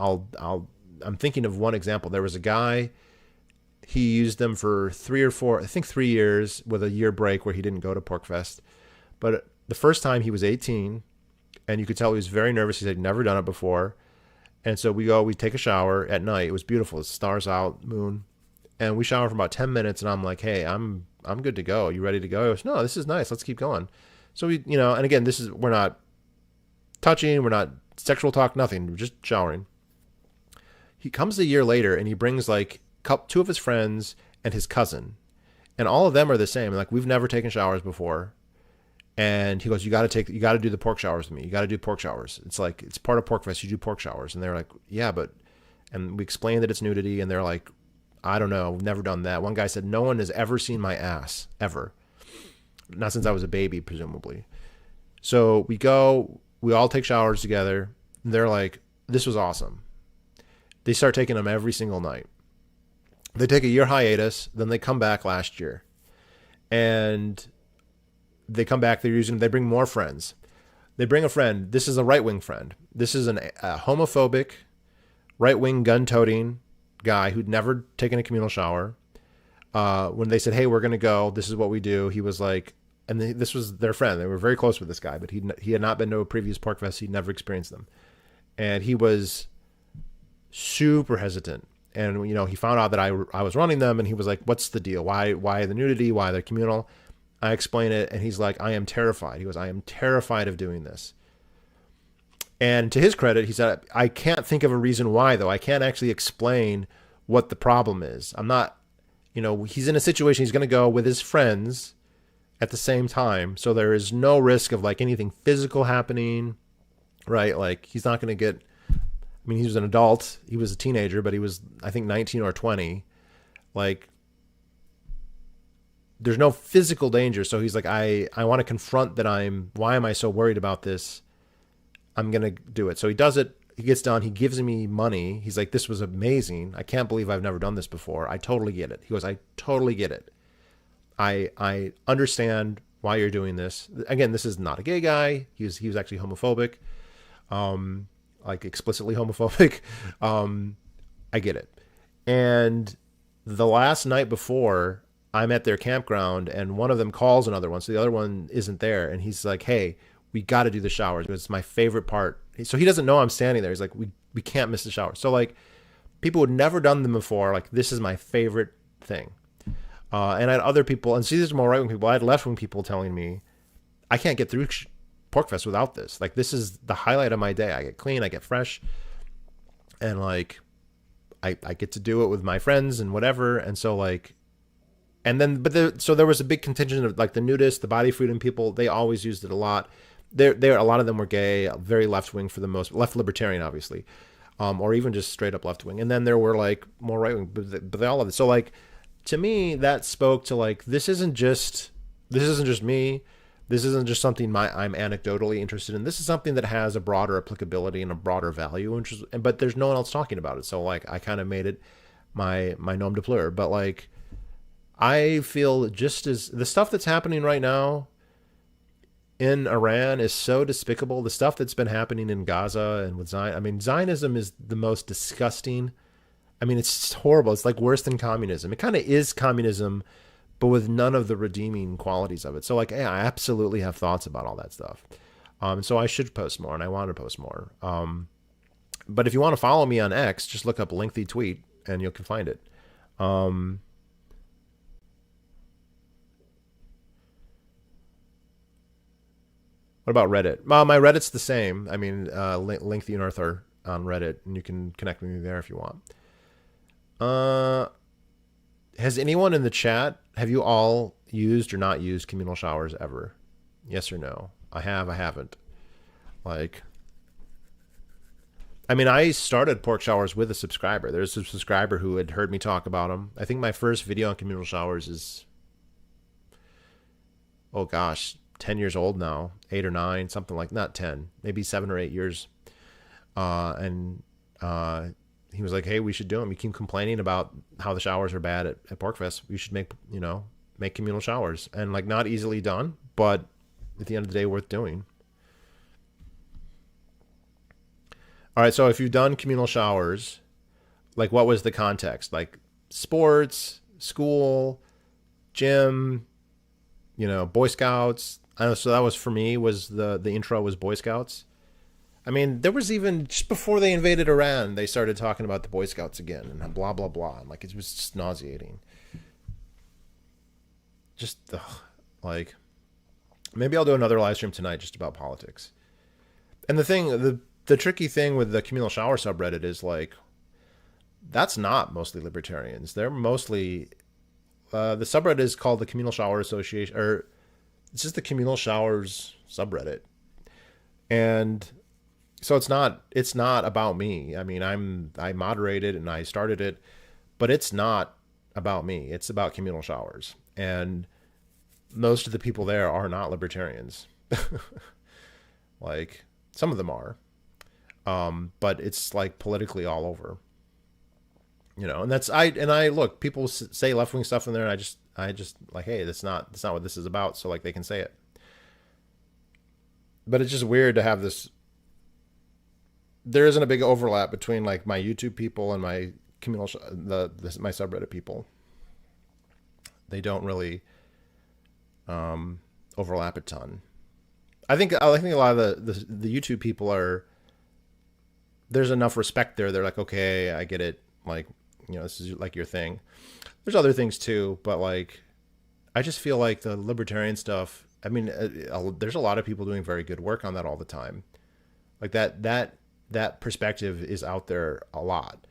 Speaker 1: I'm thinking of one example. There was a guy, he used them for 3 years with a year break where he didn't go to Porkfest. But the first time he was 18, and you could tell he was very nervous. He had never done it before. And so we take a shower at night. It was beautiful. The stars out, moon. And we shower for about 10 minutes. And I'm like, hey, I'm good to go. Are you ready to go? He goes, no, this is nice. Let's keep going. So we, and again, we're not touching. We're not sexual talk, nothing. We're just showering. He comes a year later and he brings like two of his friends and his cousin. And all of them are the same. Like, we've never taken showers before. And he goes, you got to do the pork showers with me. You got to do pork showers. It's like, it's part of Porkfest. You do pork showers. And they're like, yeah, and we explained that it's nudity. And they're like, I don't know. We've never done that. One guy said, no one has ever seen my ass, ever. Not since I was a baby, presumably. So we all take showers together. And they're like, this was awesome. They start taking them every single night. They take a year hiatus. Then they come back last year. And they come back, they bring more friends. They bring a friend. This is a right-wing friend. This is a homophobic, right-wing, gun-toting guy who'd never taken a communal shower. When they said, hey, we're going to go, this is what we do, he was like, and this was their friend. They were very close with this guy, but he had not been to a previous Porkfest. He'd never experienced them. And he was super hesitant. And, he found out that I was running them, and he was like, what's the deal? Why the nudity? Why the communal? I explain it, and he's like, I am terrified. He goes, I am terrified of doing this. And to his credit, he said, I can't think of a reason why, though. I can't actually explain what the problem is. I'm not, he's in a situation, he's going to go with his friends at the same time. So there is no risk of like anything physical happening, right? Like, he's not going to get, he was an adult. He was a teenager, but he was, I think, 19 or 20. Like, there's no physical danger. So he's like, I want to confront that why am I so worried about this? I'm going to do it. So he does it. He gets done. He gives me money. He's like, this was amazing. I can't believe I've never done this before. I totally get it. He goes, I totally get it. I understand why you're doing this. Again, this is not a gay guy. He was actually homophobic, like explicitly homophobic. I get it. And the last night before, I'm at their campground, and one of them calls another one. So the other one isn't there. And he's like, hey, we got to do the showers. It's my favorite part. So he doesn't know I'm standing there. He's like, we can't miss the shower. So like, people who had never done them before, like, this is my favorite thing. And I had other people, and see, these are more right-wing people. I had left-wing people telling me, I can't get through Porkfest without this. Like, this is the highlight of my day. I get clean, I get fresh, and like I get to do it with my friends and whatever. And so like, and then, so there was a big contingent of like the nudists, the body freedom people. They always used it a lot. A lot of them were gay, very left wing for the most, left libertarian, obviously, or even just straight up left wing. And then there were like more right wing, but they all of it. So like, to me, that spoke to like, this isn't just me. This isn't just something I'm anecdotally interested in. This is something that has a broader applicability and a broader value, but there's no one else talking about it. So like, I kind of made it my nom de plume. But like, I feel just as the stuff that's happening right now in Iran is so despicable. The stuff that's been happening in Gaza and with Zion, I mean, Zionism is the most disgusting. I mean, it's horrible. It's like worse than communism. It kind of is communism, but with none of the redeeming qualities of it. So like, yeah, I absolutely have thoughts about all that stuff. So I should post more, and I want to post more. But if you want to follow me on X, just look up lengthy tweet and you can find it. What about Reddit? Well, my Reddit's the same. I mean, lengthy and Arthur on Reddit, and you can connect with me there if you want. Has anyone in the chat, have you all used or not used communal showers ever? Yes or no? I haven't. Like, I mean, I started pork showers with a subscriber. There's a subscriber who had heard me talk about them. I think my first video on communal showers is, oh gosh, 10 years old now, 8 or 9, something like, not 10, maybe 7 or 8 years. And he was like, hey, we should do them. You keep complaining about how the showers are bad at Porkfest. We should make communal showers. And like, not easily done, but at the end of the day, worth doing. All right, so if you've done communal showers, like, what was the context? Like, sports, school, gym, Boy Scouts. I know, so that was, for me, was the intro was Boy Scouts. I mean, there was even, just before they invaded Iran, they started talking about the Boy Scouts again and blah, blah, blah. And like, it was just nauseating. Just, like, maybe I'll do another live stream tonight just about politics. And the tricky thing with the communal shower subreddit is like, that's not mostly libertarians. They're mostly, the subreddit is called the Communal Shower Association, or it's just the Communal Showers subreddit. And so it's not about me. I mean, I moderated and I started it, but it's not about me. It's about communal showers. And most of the people there are not libertarians. Like, some of them are. But it's like politically all over. And I look, people say left-wing stuff in there, and I just like, hey, that's not what this is about, so like, they can say it. But it's just weird to have this. There isn't a big overlap between like my YouTube people and my communal my subreddit people. They don't really overlap a ton. I think a lot of the YouTube people there's enough respect there. They're like, okay, I get it. Like, this is like your thing. There's other things too, but like, I just feel like the libertarian stuff, I mean, there's a lot of people doing very good work on that all the time. Like that perspective is out there a lot.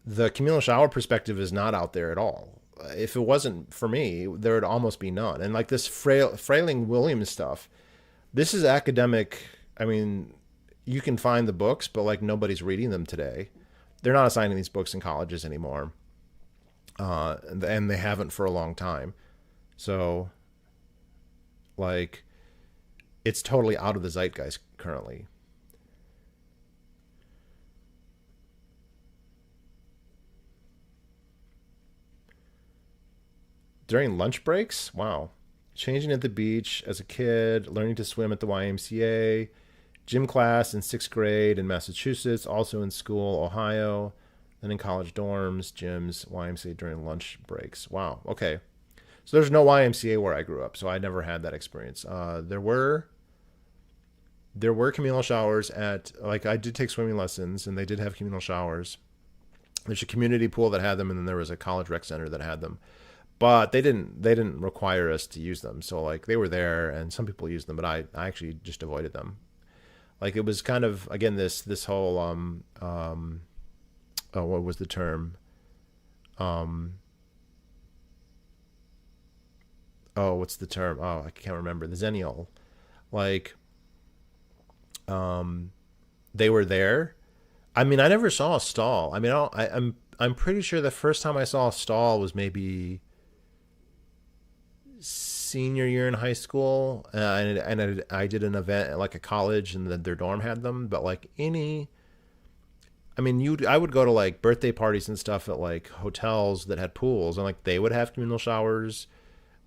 Speaker 1: The communal shower perspective is not out there at all. If it wasn't for me, there would almost be none. And like this Feiring Williams stuff, this is academic. I mean, you can find the books, but like, nobody's reading them today. They're not assigning these books in colleges anymore. And they haven't for a long time. So like, it's totally out of the zeitgeist currently. During lunch breaks? Wow. Changing at the beach as a kid, learning to swim at the YMCA, gym class in 6th grade in Massachusetts, also in school, Ohio, then in college dorms, gyms, YMCA during lunch breaks. Wow. Okay. So there's no YMCA where I grew up, so I never had that experience. There were communal showers at, like, I did take swimming lessons, and they did have communal showers. There's a community pool that had them, and then there was a college rec center that had them. but they didn't require us to use them. So like they were there, and some people used them, but I actually just avoided them. Like it was kind of again this whole oh, what was the term? Um, oh, what's the term? Oh, I can't remember. The Zennial. Like um, they were there. I mean, I never saw a stall. I mean, I'm pretty sure the first time I saw a stall was maybe senior year in high school, and I did an event at like a college, and their dorm had them. But like any, I mean, I would go to like birthday parties and stuff at like hotels that had pools, and like they would have communal showers.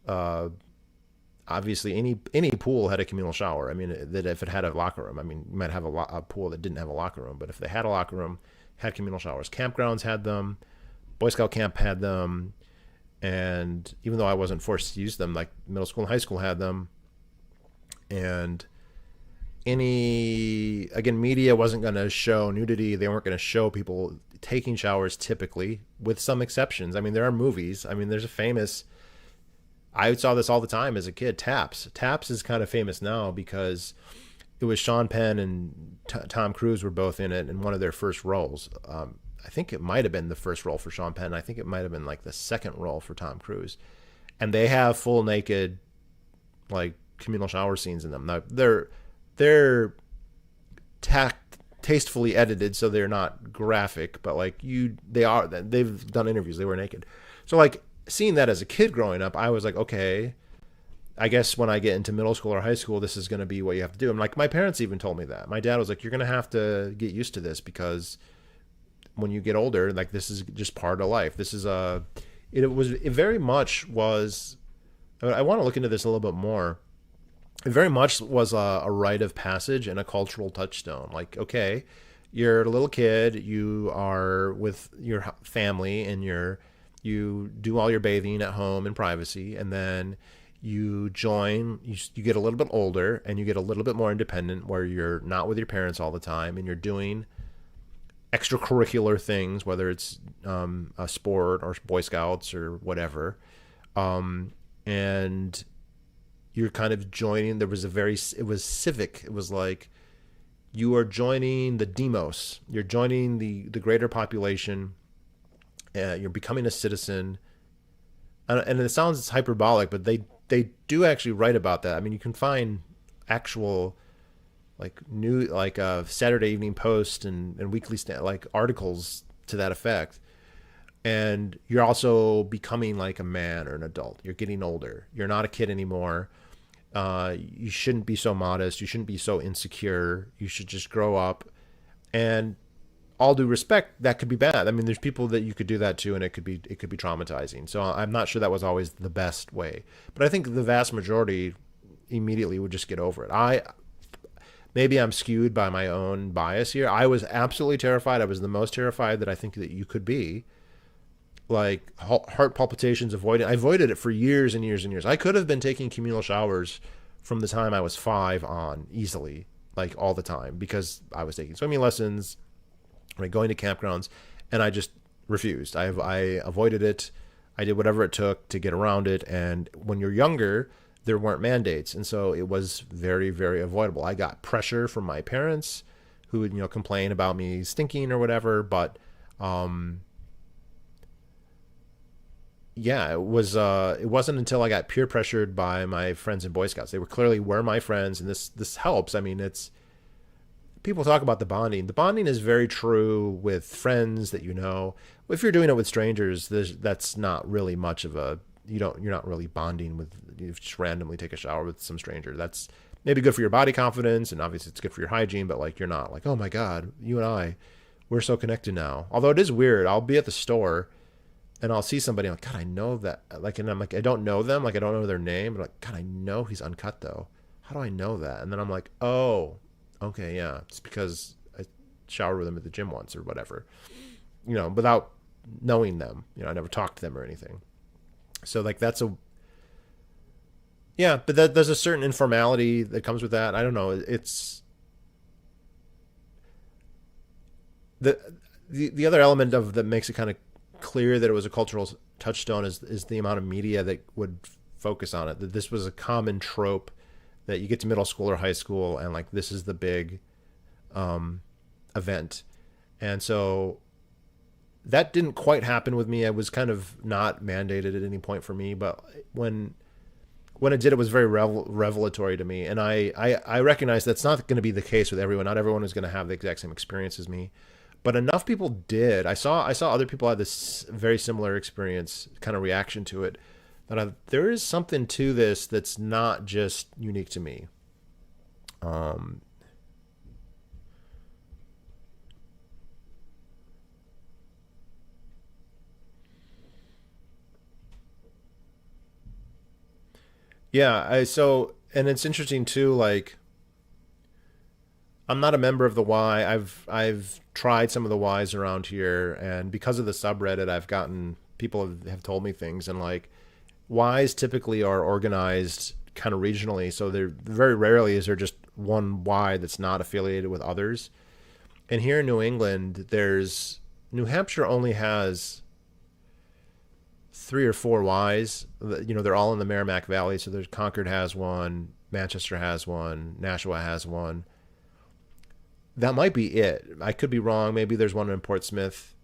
Speaker 1: Uh, Obviously, any pool had a communal shower. I mean, that if it had a locker room, I mean, you might have a pool that didn't have a locker room, but if they had a locker room, had communal showers. Campgrounds had them. Boy Scout camp had them, and even though I wasn't forced to use them, like middle school and high school had them. And any again, media wasn't going to show nudity. They weren't going to show people taking showers typically, with some exceptions. I mean, there are movies. I mean, there's a famous. I saw this all the time as a kid. Taps. Taps is kind of famous now because it was Sean Penn and Tom Cruise were both in it in one of their first roles. I think it might have been the first role for Sean Penn. I think it might have been like the second role for Tom Cruise. And they have full naked, like communal shower scenes in them. Now they're tastefully edited, so they're not graphic, but like they've done interviews. They were naked, so like seeing that as a kid growing up, I was like, okay, I guess when I get into middle school or high school, this is going to be what you have to do. And like my parents even told me that. My dad was like, you're going to have to get used to this because when you get older, like this is just part of life. This is it very much was, I want to look into this a little bit more. It very much was a rite of passage and a cultural touchstone. Like, okay, you're a little kid, you are with your family, and you do all your bathing at home in privacy, and then you get a little bit older and you get a little bit more independent, where you're not with your parents all the time, and you're doing extracurricular things, whether it's a sport or Boy Scouts or whatever, and you're kind of joining. It was civic. It was like you are joining the demos. You're joining the greater population. You're becoming a citizen, and it sounds hyperbolic, but they do actually write about that. I mean, you can find actual like Saturday Evening Post and weekly like articles to that effect. And you're also becoming like a man or an adult. You're getting older. You're not a kid anymore. You shouldn't be so modest. You shouldn't be so insecure. You should just grow up. And all due respect, that could be bad. I mean, there's people that you could do that to, and it could be traumatizing. So I'm not sure that was always the best way. But I think the vast majority immediately would just get over it. Maybe I'm skewed by my own bias here. I was absolutely terrified. I was the most terrified that I think that you could be. Like heart palpitations, I avoided it for years and years and years. I could have been taking communal showers from the time I was 5 on easily, like all the time, because I was taking swimming lessons, right, going to campgrounds, and I just refused. I avoided it. I did whatever it took to get around it. And when you're younger, there weren't mandates, and so it was very, very avoidable. I got pressure from my parents, who would complain about me stinking or whatever, but yeah, it was. It wasn't until I got peer pressured by my friends in Boy Scouts. They were my friends, and this helps. I mean, it's people talk about the bonding. The bonding is very true with friends that you know. If you're doing it with strangers, that's not really much of a. You're not really bonding with. You just randomly take a shower with some stranger. That's maybe good for your body confidence, and obviously it's good for your hygiene. But like, you're not like, oh my God, you and we're so connected now. Although it is weird. I'll be at the store and I'll see somebody, I'm like, God, I know that. Like, and I'm like, I don't know them. Like, I don't know their name. But like, God, I know he's uncut though. How do I know that? And then I'm like, oh, okay, yeah. It's because I showered with him at the gym once or whatever, without knowing them. I never talked to them or anything. So like, but there's a certain informality that comes with that. I don't know. It's the other element of that makes it kind of clear that it was a cultural touchstone is the amount of media that would focus on it. That this was a common trope that you get to middle school or high school and like this is the big event. And so that didn't quite happen with me. I was kind of not mandated at any point for me, but when it did, it was very revelatory to me. And I recognize that's not going to be the case with everyone. Not everyone is going to have the exact same experience as me, but enough people did. I saw other people had this very similar experience, kind of reaction to it. That there is something to this that's not just unique to me. Yeah, and it's interesting too. Like, I'm not a member of the Y. I've tried some of the Ys around here, and because of the subreddit, I've gotten people have told me things, and like Ys typically are organized kind of regionally, so there very rarely is there just one Y that's not affiliated with others. And here in New England, there's New Hampshire only has 3 or 4 Ys. You know, they're all in the Merrimack Valley. So there's Concord has one, Manchester has one, Nashua has one. That might be it. I could be wrong. Maybe there's one in Portsmouth.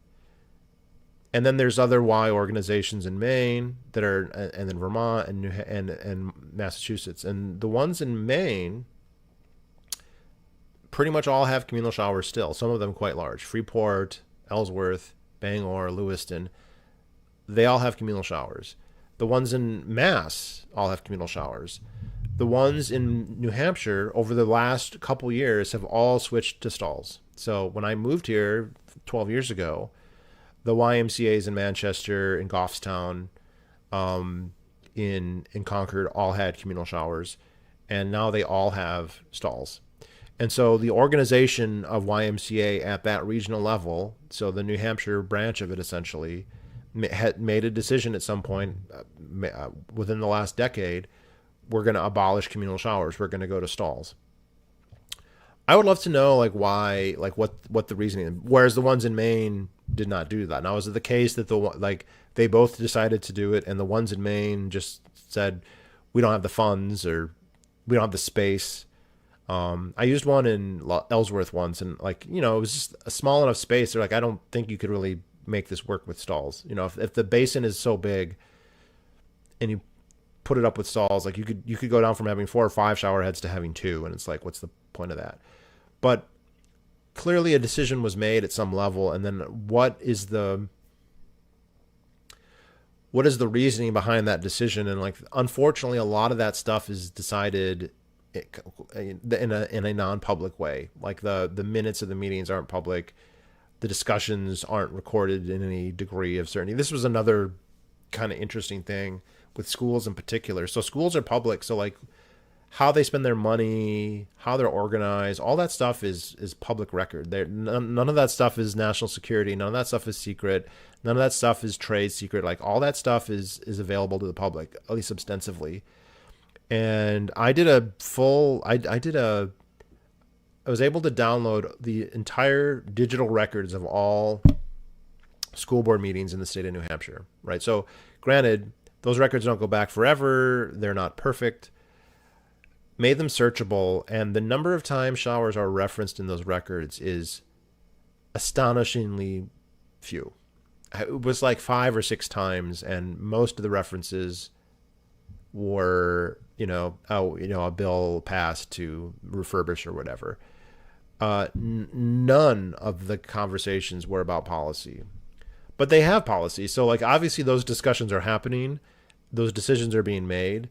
Speaker 1: And then there's other Y organizations in Maine that are, and then Vermont and and Massachusetts. And the ones in Maine pretty much all have communal showers still. Some of them quite large. Freeport, Ellsworth, Bangor, Lewiston. They all have communal showers. The ones in Mass all have communal showers. The ones in New Hampshire over the last couple years have all switched to stalls. So when I moved here 12 years ago, the YMCA's in Manchester, in Goffstown, in Concord all had communal showers, and now they all have stalls. And so the organization of YMCA at that regional level, so the New Hampshire branch of it essentially, had made a decision at some point within the last decade, we're going to abolish communal showers. We're going to go to stalls. I would love to know like why, like what the reasoning, whereas the ones in Maine did not do that. Now, is it the case that they both decided to do it and the ones in Maine just said, we don't have the funds or we don't have the space? I used one in Ellsworth once, and like, you know, it was just a small enough space. They're like, I don't think you could really make this work with stalls. You know, if the basin is so big and you put it up with stalls, like you could go down from having 4 or 5 shower heads to having 2. And it's like, what's the point of that? But clearly a decision was made at some level. And then what is the reasoning behind that decision? And like, unfortunately, a lot of that stuff is decided in a non-public way. Like the minutes of the meetings aren't public. The discussions aren't recorded in any degree of certainty. This was another kind of interesting thing with schools in particular. So schools are public. So like how they spend their money, how they're organized, all that stuff is public record. None of that stuff is national security. None of that stuff is secret. None of that stuff is trade secret. Like all that stuff is available to the public, at least ostensibly. And I did a full, I was able to download the entire digital records of all school board meetings in the state of New Hampshire, right? So granted, those records don't go back forever. They're not perfect. Made them searchable. And the number of times showers are referenced in those records is astonishingly few. It was like 5 or 6 times. And most of the references were, a bill passed to refurbish or whatever. None of the conversations were about policy, but they have policy. So like, obviously those discussions are happening. Those decisions are being made,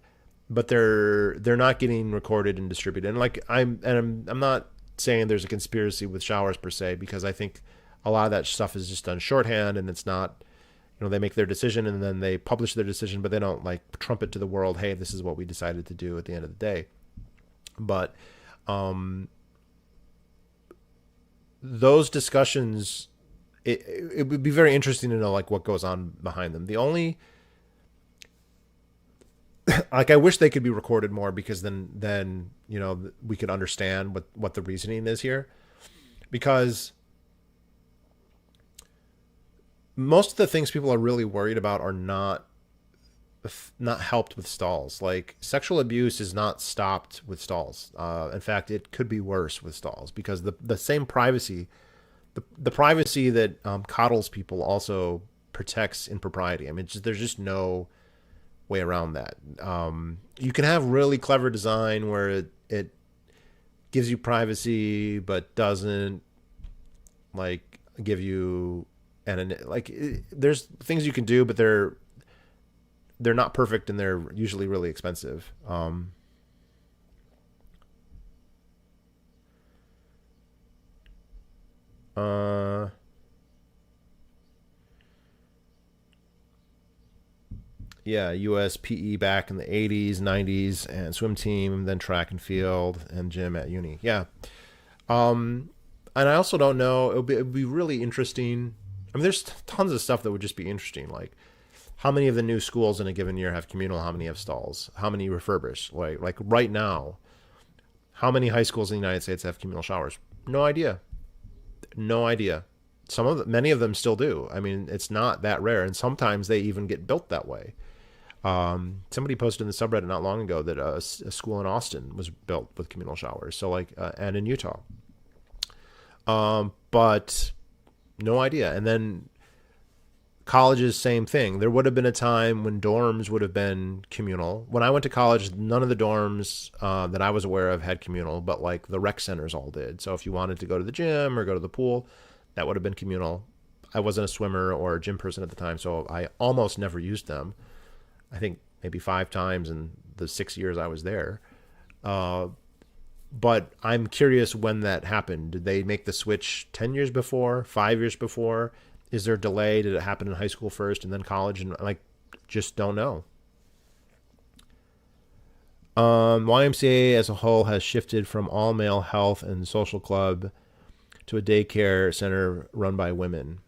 Speaker 1: but they're not getting recorded and distributed. And like, I'm not saying there's a conspiracy with showers per se, because I think a lot of that stuff is just done shorthand, and it's not, they make their decision and then they publish their decision, but they don't like trumpet to the world, hey, this is what we decided to do at the end of the day. But those discussions, it would be very interesting to know like what goes on behind them. The only like, I wish they could be recorded more, because then we could understand what the reasoning is here, because most of the things people are really worried about are not helped with stalls. Like sexual abuse is not stopped with stalls. In fact, it could be worse with stalls because the same privacy, the privacy that coddles people also protects impropriety. I mean, there's just no way around that. You can have really clever design where it gives you privacy but doesn't like give you there's things you can do, but they're not perfect and they're usually really expensive. Uh, yeah, US PE back in the 80s, 90s, and swim team, then track and field and gym at uni. Yeah. And I also don't know, it would be really interesting. I mean, there's tons of stuff that would just be interesting. Like, how many of the new schools in a given year have communal? How many have stalls? How many refurbish? Like right now, how many high schools in the United States have communal showers? No idea. No idea. Many of them still do. I mean, it's not that rare, and sometimes they even get built that way. Somebody posted in the subreddit not long ago that a school in Austin was built with communal showers. So and in Utah, but no idea. And then colleges, same thing. There would have been a time when dorms would have been communal. When I went to college, none of the dorms that I was aware of had communal, but like the rec centers all did. So if you wanted to go to the gym or go to the pool, that would have been communal. I wasn't a swimmer or a gym person at the time, so I almost never used them. I think maybe 5 times in the 6 years I was there. Uh, but I'm curious when that happened. Did they make the switch 10 years before, 5 years before? Is there a delay? Did it happen in high school first and then college? And just don't know. YMCA as a whole has shifted from all male health and social club to a daycare center run by women.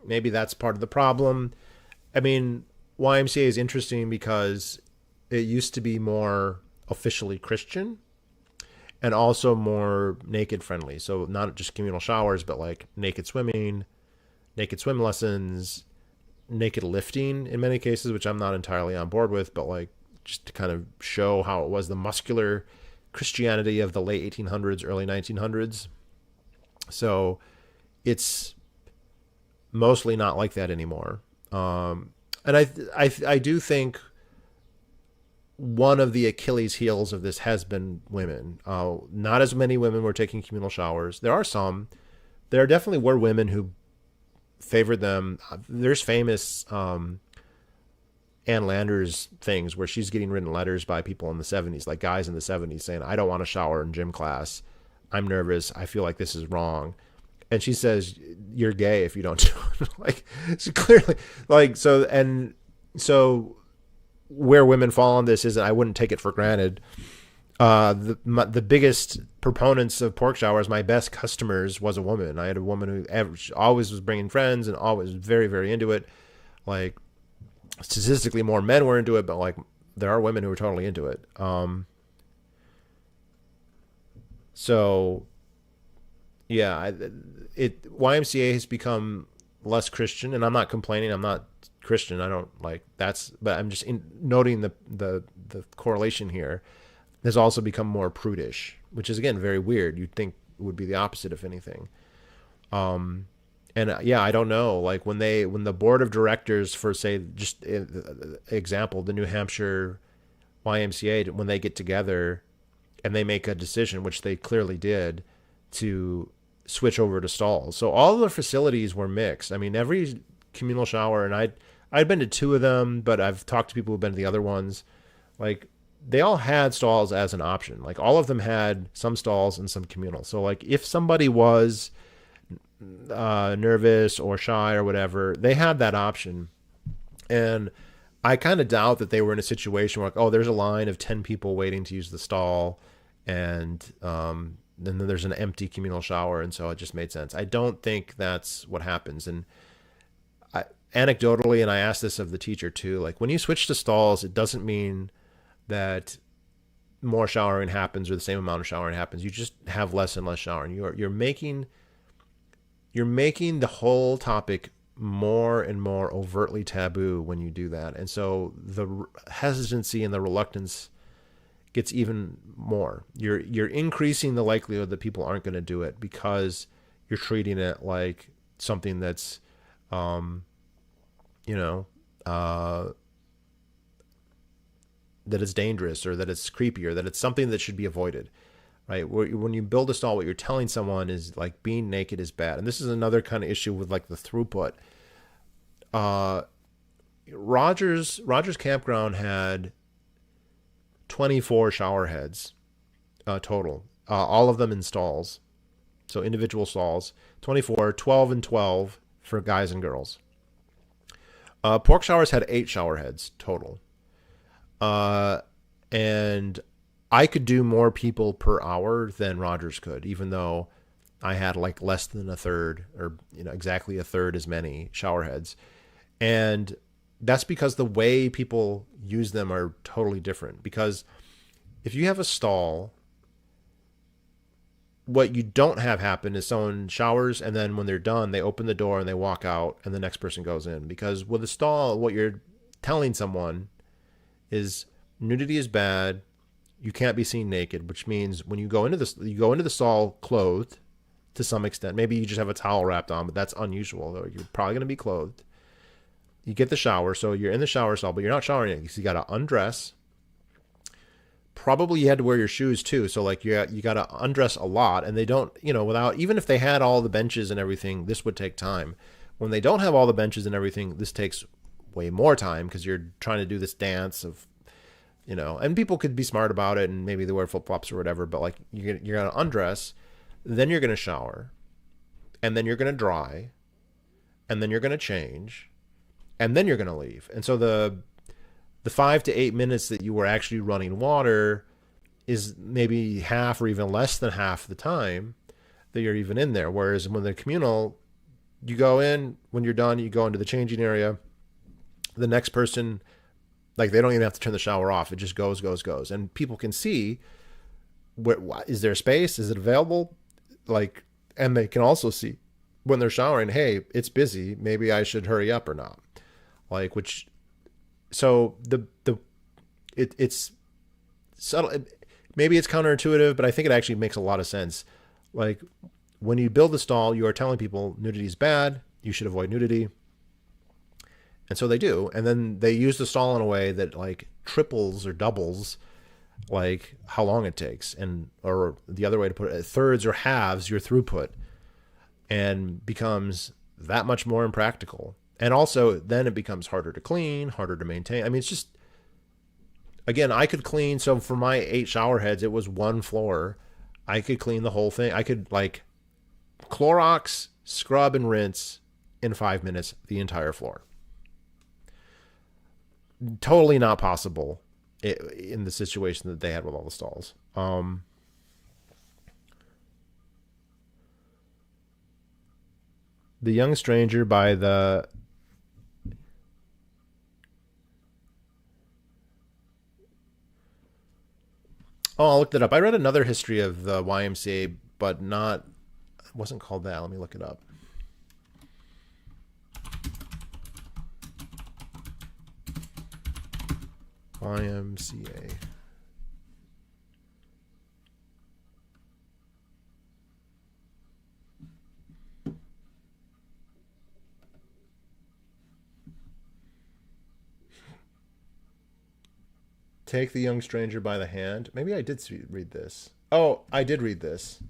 Speaker 1: Maybe that's part of the problem. I mean, YMCA is interesting because it used to be more officially Christian and also more naked friendly. So not just communal showers, but like naked swimming, naked swim lessons, naked lifting in many cases, which I'm not entirely on board with, but like just to kind of show how it was the muscular Christianity of the late 1800s, early 1900s. So it's mostly not like that anymore. And I do think one of the Achilles heels of this has been women. Not as many women were taking communal showers. There are some. There definitely were women who favored them. There's famous Ann Landers things where she's getting written letters by people in the 70s, like guys in the 70s saying, I don't want to shower in gym class. I'm nervous. I feel like this is wrong. And she says, you're gay if you don't do it. Like, so clearly, like, so where women fall on this is that I wouldn't take it for granted. The biggest proponents of pork showers, my best customers, was a woman. I had a woman who always was bringing friends and always very, very into it. Like, statistically, more men were into it, but like, there are women who are totally into it. So yeah, YMCA has become less Christian, and I'm not complaining. I'm not Christian. I don't like that's, but I'm just noting the correlation here. Has also become more prudish, which is again very weird. You'd think it would be the opposite, if anything. And yeah, I don't know. Like when the board of directors for, say, just example, the New Hampshire YMCA, when they get together and they make a decision, which they clearly did, to switch over to stalls. So all of the facilities were mixed. I mean, every communal shower, and I'd been to 2 of them, but I've talked to people who've been to the other ones. Like, they all had stalls as an option. Like, all of them had some stalls and some communal. So like, if somebody was nervous or shy or whatever, they had that option. And I kind of doubt that they were in a situation where, like, oh, there's a line of 10 people waiting to use the stall, and then there's an empty communal shower, and so it just made sense. I don't think that's what happens. And anecdotally, and I asked this of the teacher too, like when you switch to stalls, it doesn't mean that more showering happens or the same amount of showering happens. You just have less and less showering. You're making the whole topic more and more overtly taboo when you do that. And so the hesitancy and the reluctance gets even more. You're increasing the likelihood that people aren't going to do it because you're treating it like something that's, you know, that it's dangerous or that it's creepy or that it's something that should be avoided, right? When you build a stall, what you're telling someone is like being naked is bad. And this is another kind of issue with like the throughput. Rogers Campground had 24 shower heads total, all of them in stalls. So individual stalls, 24, 12 and 12 for guys and girls. Pork Showers had 8 shower heads total. And I could do more people per hour than Rogers could, even though I had like less than a third or, you know, exactly a third as many shower heads. And that's because the way people use them are totally different. Because if you have a stall, what you don't have happen is someone showers and then when they're done, they open the door and they walk out and the next person goes in. Because with a stall, what you're telling someone is nudity is bad. You can't be seen naked, which means when you go into the stall clothed to some extent. Maybe you just have a towel wrapped on, but that's unusual. You're probably going to be clothed. You get the shower, so you're in the shower stall, but you're not showering. So you got to undress. Probably you had to wear your shoes too, so like you got to undress a lot, and they don't, you know, without, even if they had all the benches and everything, this would take time. When they don't have all the benches and everything, this takes way more time because you're trying to do this dance of, you know, and people could be smart about it and maybe they wear flip-flops or whatever, but like you're going to undress, then you're going to shower, and then you're going to dry, and then you're going to change, and then you're going to leave. And so the 5 to 8 minutes that you were actually running water is maybe half or even less than half the time that you're even in there. Whereas when the communal, you go in, when you're done, you go into the changing area. The next person, like they don't even have to turn the shower off. It just goes. And people can see, is there space? Is it available? Like, and they can also see when they're showering, hey, it's busy. Maybe I should hurry up or not. Like, which, so it's subtle. Maybe it's counterintuitive, but I think it actually makes a lot of sense. Like when you build the stall, you are telling people nudity is bad. You should avoid nudity. And so they do. And then they use the stall in a way that like triples or doubles like how long it takes. And, or the other way to put it, thirds or halves your throughput, and becomes that much more impractical. And also then it becomes harder to clean, harder to maintain. I mean, it's just, again, I could clean. So for my 8 shower heads, it was 1 floor. I could clean the whole thing. I could like Clorox, scrub and rinse in 5 minutes, the entire floor. Totally not possible in the situation that they had with all the stalls. The Young Stranger by the... Oh, I looked it up. I read another history of the YMCA, but not... It wasn't called that. Let me look it up. YMCA. Take the Young Stranger by the Hand. Maybe I did read this. Oh, I did read this.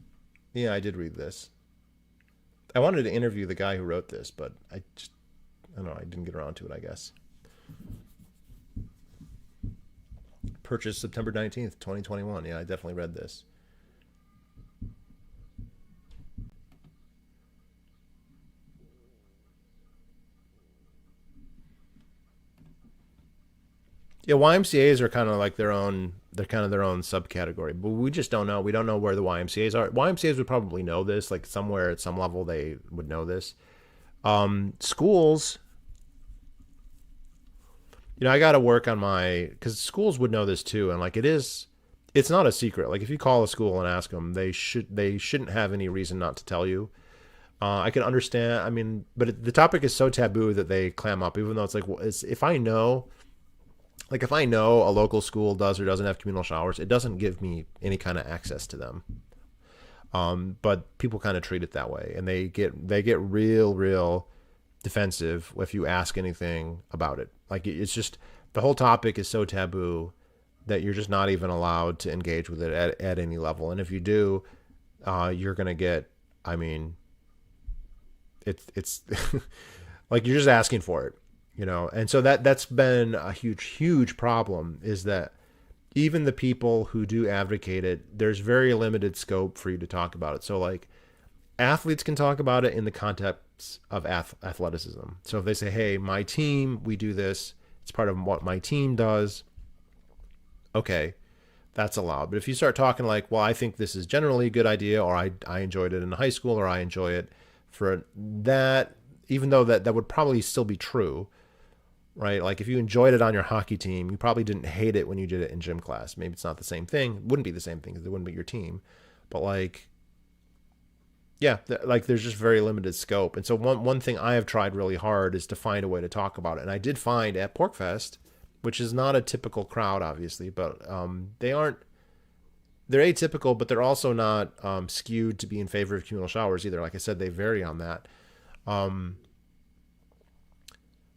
Speaker 1: Yeah, I did read this. I wanted to interview the guy who wrote this, but I don't know, I didn't get around to it, I guess. Purchased September 19th, 2021. Yeah, I definitely read this. Yeah, YMCA's are kind of like their own, they're kind of their own subcategory, but we just don't know. We don't know where the YMCA's are. YMCA's would probably know this, like somewhere at some level they would know this. Schools, you know, I got to work on because schools would know this too. And like it's not a secret. Like if you call a school and ask them, they shouldn't have any reason not to tell you. I can understand. I mean, but the topic is so taboo that they clam up, even though it's like, well, if I know, like if I know a local school does or doesn't have communal showers, it doesn't give me any kind of access to them. But people kind of treat it that way, and they get real defensive if you ask anything about it. Like it's just the whole topic is so taboo that you're just not even allowed to engage with it at any level. And if you do, you're gonna get. I mean, it's like you're just asking for it, you know. And so that's been a huge problem, is that even the people who do advocate it, there's very limited scope for you to talk about it. So like athletes can talk about it in the context of athleticism. So if they say, hey, my team, we do this, it's part of what my team does, okay, that's allowed. But if you start talking like, well, I think this is generally a good idea, or I enjoyed it in high school, or I enjoy it for that, even though that would probably still be true, right? Like if you enjoyed it on your hockey team, you probably didn't hate it when you did it in gym class. Maybe it's not the same thing. It wouldn't be the same thing because it wouldn't be your team. But like, yeah, like there's just very limited scope. And so one thing I have tried really hard is to find a way to talk about it. And I did find at Porkfest, which is not a typical crowd, obviously, but they're atypical, but they're also not skewed to be in favor of communal showers either. Like I said, they vary on that.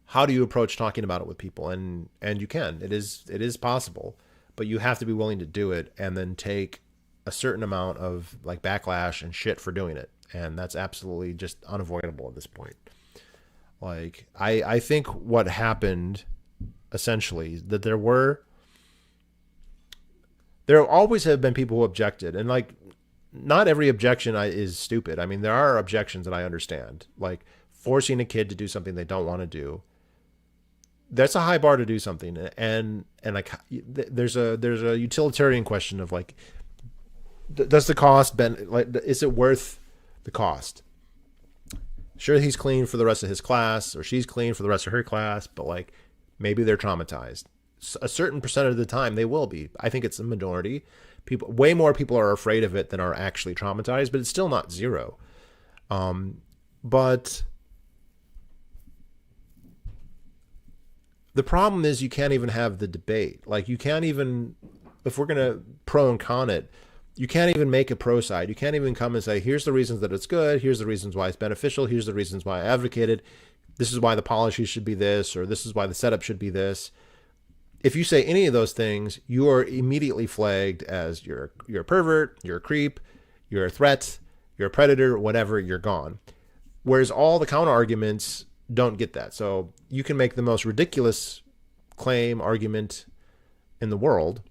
Speaker 1: How do you approach talking about it with people? And you can. It is possible, but you have to be willing to do it and then take a certain amount of like backlash and shit for doing it. And that's absolutely just unavoidable at this point. Like I think what happened essentially that there always have been people who objected, and like not every objection is stupid. I mean, there are objections that I understand, like forcing a kid to do something they don't want to do. That's a high bar to do something, and like there's a utilitarian question of like, does the cost like, is it worth the cost? Sure, he's clean for the rest of his class, or she's clean for the rest of her class, but like maybe they're traumatized. A certain percent of the time they will be. I think it's a minority. Way more people are afraid of it than are actually traumatized, but it's still not zero. But the problem is you can't even have the debate. Like you can't even, if we're going to pro and con it, you can't even make a pro side. You can't even come and say, here's the reasons that it's good. Here's the reasons why it's beneficial. Here's the reasons why I advocated. This is why the policy should be this, or this is why the setup should be this. If you say any of those things, you are immediately flagged as you're a pervert, you're a creep, you're a threat, you're a predator, whatever, you're gone. Whereas all the counter arguments don't get that. So you can make the most ridiculous claim, argument in the world.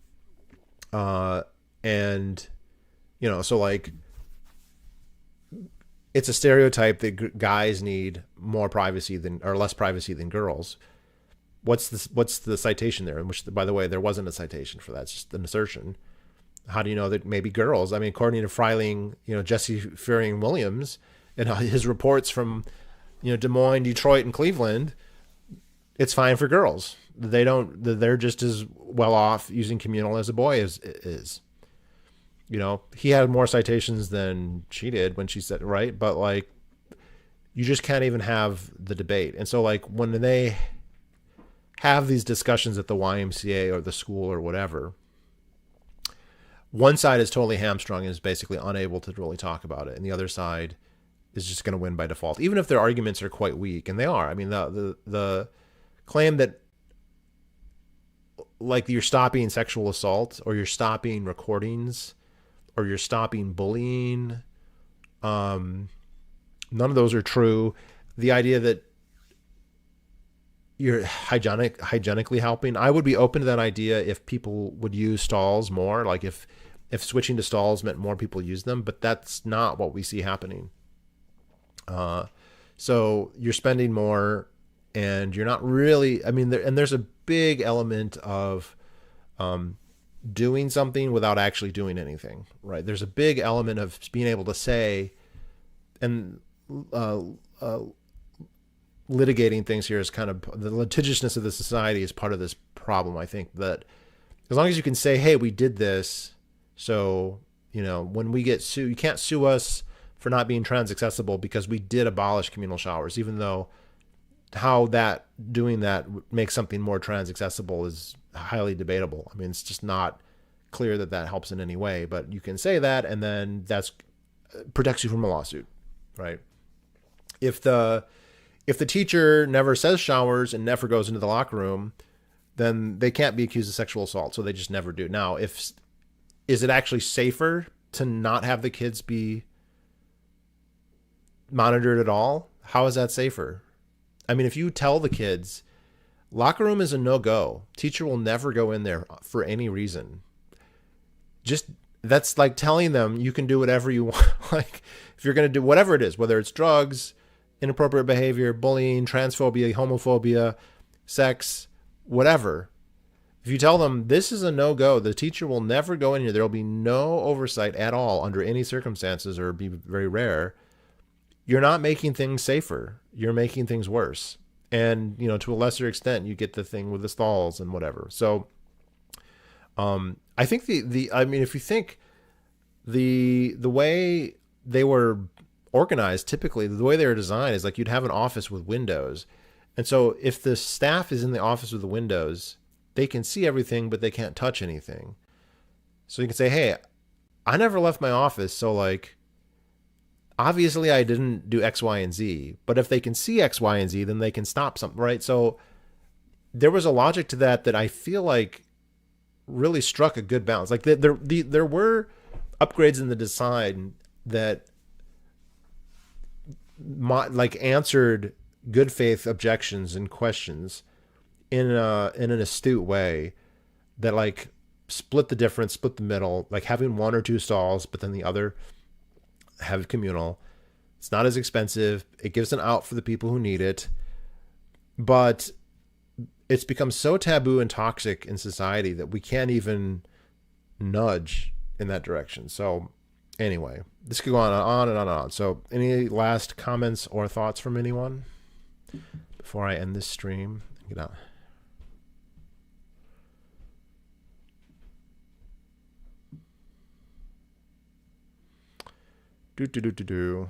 Speaker 1: And, you know, so like, it's a stereotype that guys need more privacy or less privacy than girls. What's the citation there? In which, by the way, there wasn't a citation for that. It's just an assertion. How do you know that maybe girls? I mean, according to Feiring, you know, Jesse Feiring Williams and his reports from, you know, Des Moines, Detroit, and Cleveland, it's fine for girls. They're just as well off using Communal as a boy is. You know, he had more citations than she did when she said, right? But like, you just can't even have the debate. And so like when they have these discussions at the YMCA or the school or whatever, one side is totally hamstrung and is basically unable to really talk about it. And the other side is just going to win by default, even if their arguments are quite weak. And they are. I mean, the claim that like you're stopping sexual assault or you're stopping recordings or you're stopping bullying, none of those are true. The idea that you're hygienically helping, I would be open to that idea if people would use stalls more, like if switching to stalls meant more people use them, but that's not what we see happening. So you're spending more and you're not really, I mean, there's a big element of doing something without actually doing anything, right? There's a big element of being able to say, and litigating things here is kind of the litigiousness of the society is part of this problem. I think that as long as you can say, hey, we did this, so, you know, when we get sued, you can't sue us for not being trans accessible because we did abolish communal showers, even though how that doing that makes something more trans accessible is highly debatable. I mean, it's just not clear that that helps in any way, but you can say that, and then that's protects you from a lawsuit, right? If the teacher never says showers and never goes into the locker room, then they can't be accused of sexual assault, so they just never do. Now, is it actually safer to not have the kids be monitored at all? How is that safer? I mean, if you tell the kids, locker room is a no-go, teacher will never go in there for any reason. Just, that's like telling them you can do whatever you want. Like, if you're going to do whatever it is, whether it's drugs, inappropriate behavior, bullying, transphobia, homophobia, sex, whatever. If you tell them this is a no-go, the teacher will never go in here. There will be no oversight at all under any circumstances, or be very rare. You're not making things safer. You're making things worse. And, you know, to a lesser extent, you get the thing with the stalls and whatever. So, I think I mean, if you think the way they were organized, typically the way they were designed is like you'd have an office with windows. And so if the staff is in the office with the windows, they can see everything, but they can't touch anything. So you can say, hey, I never left my office. So like, obviously I didn't do X, Y, and Z, but if they can see X, Y, and Z, then they can stop something, right? So there was a logic to that I feel like really struck a good balance. Like there were upgrades in the design that answered good faith objections and questions in an astute way that like split the difference, split the middle, like having one or two stalls, but then the other have communal. It's not as expensive. It gives an out for the people who need it, but it's become so taboo and toxic in society that we can't even nudge in that direction. So anyway, this could go on and on and on and on. So any last comments or thoughts from anyone before I end this stream? Get out. Do.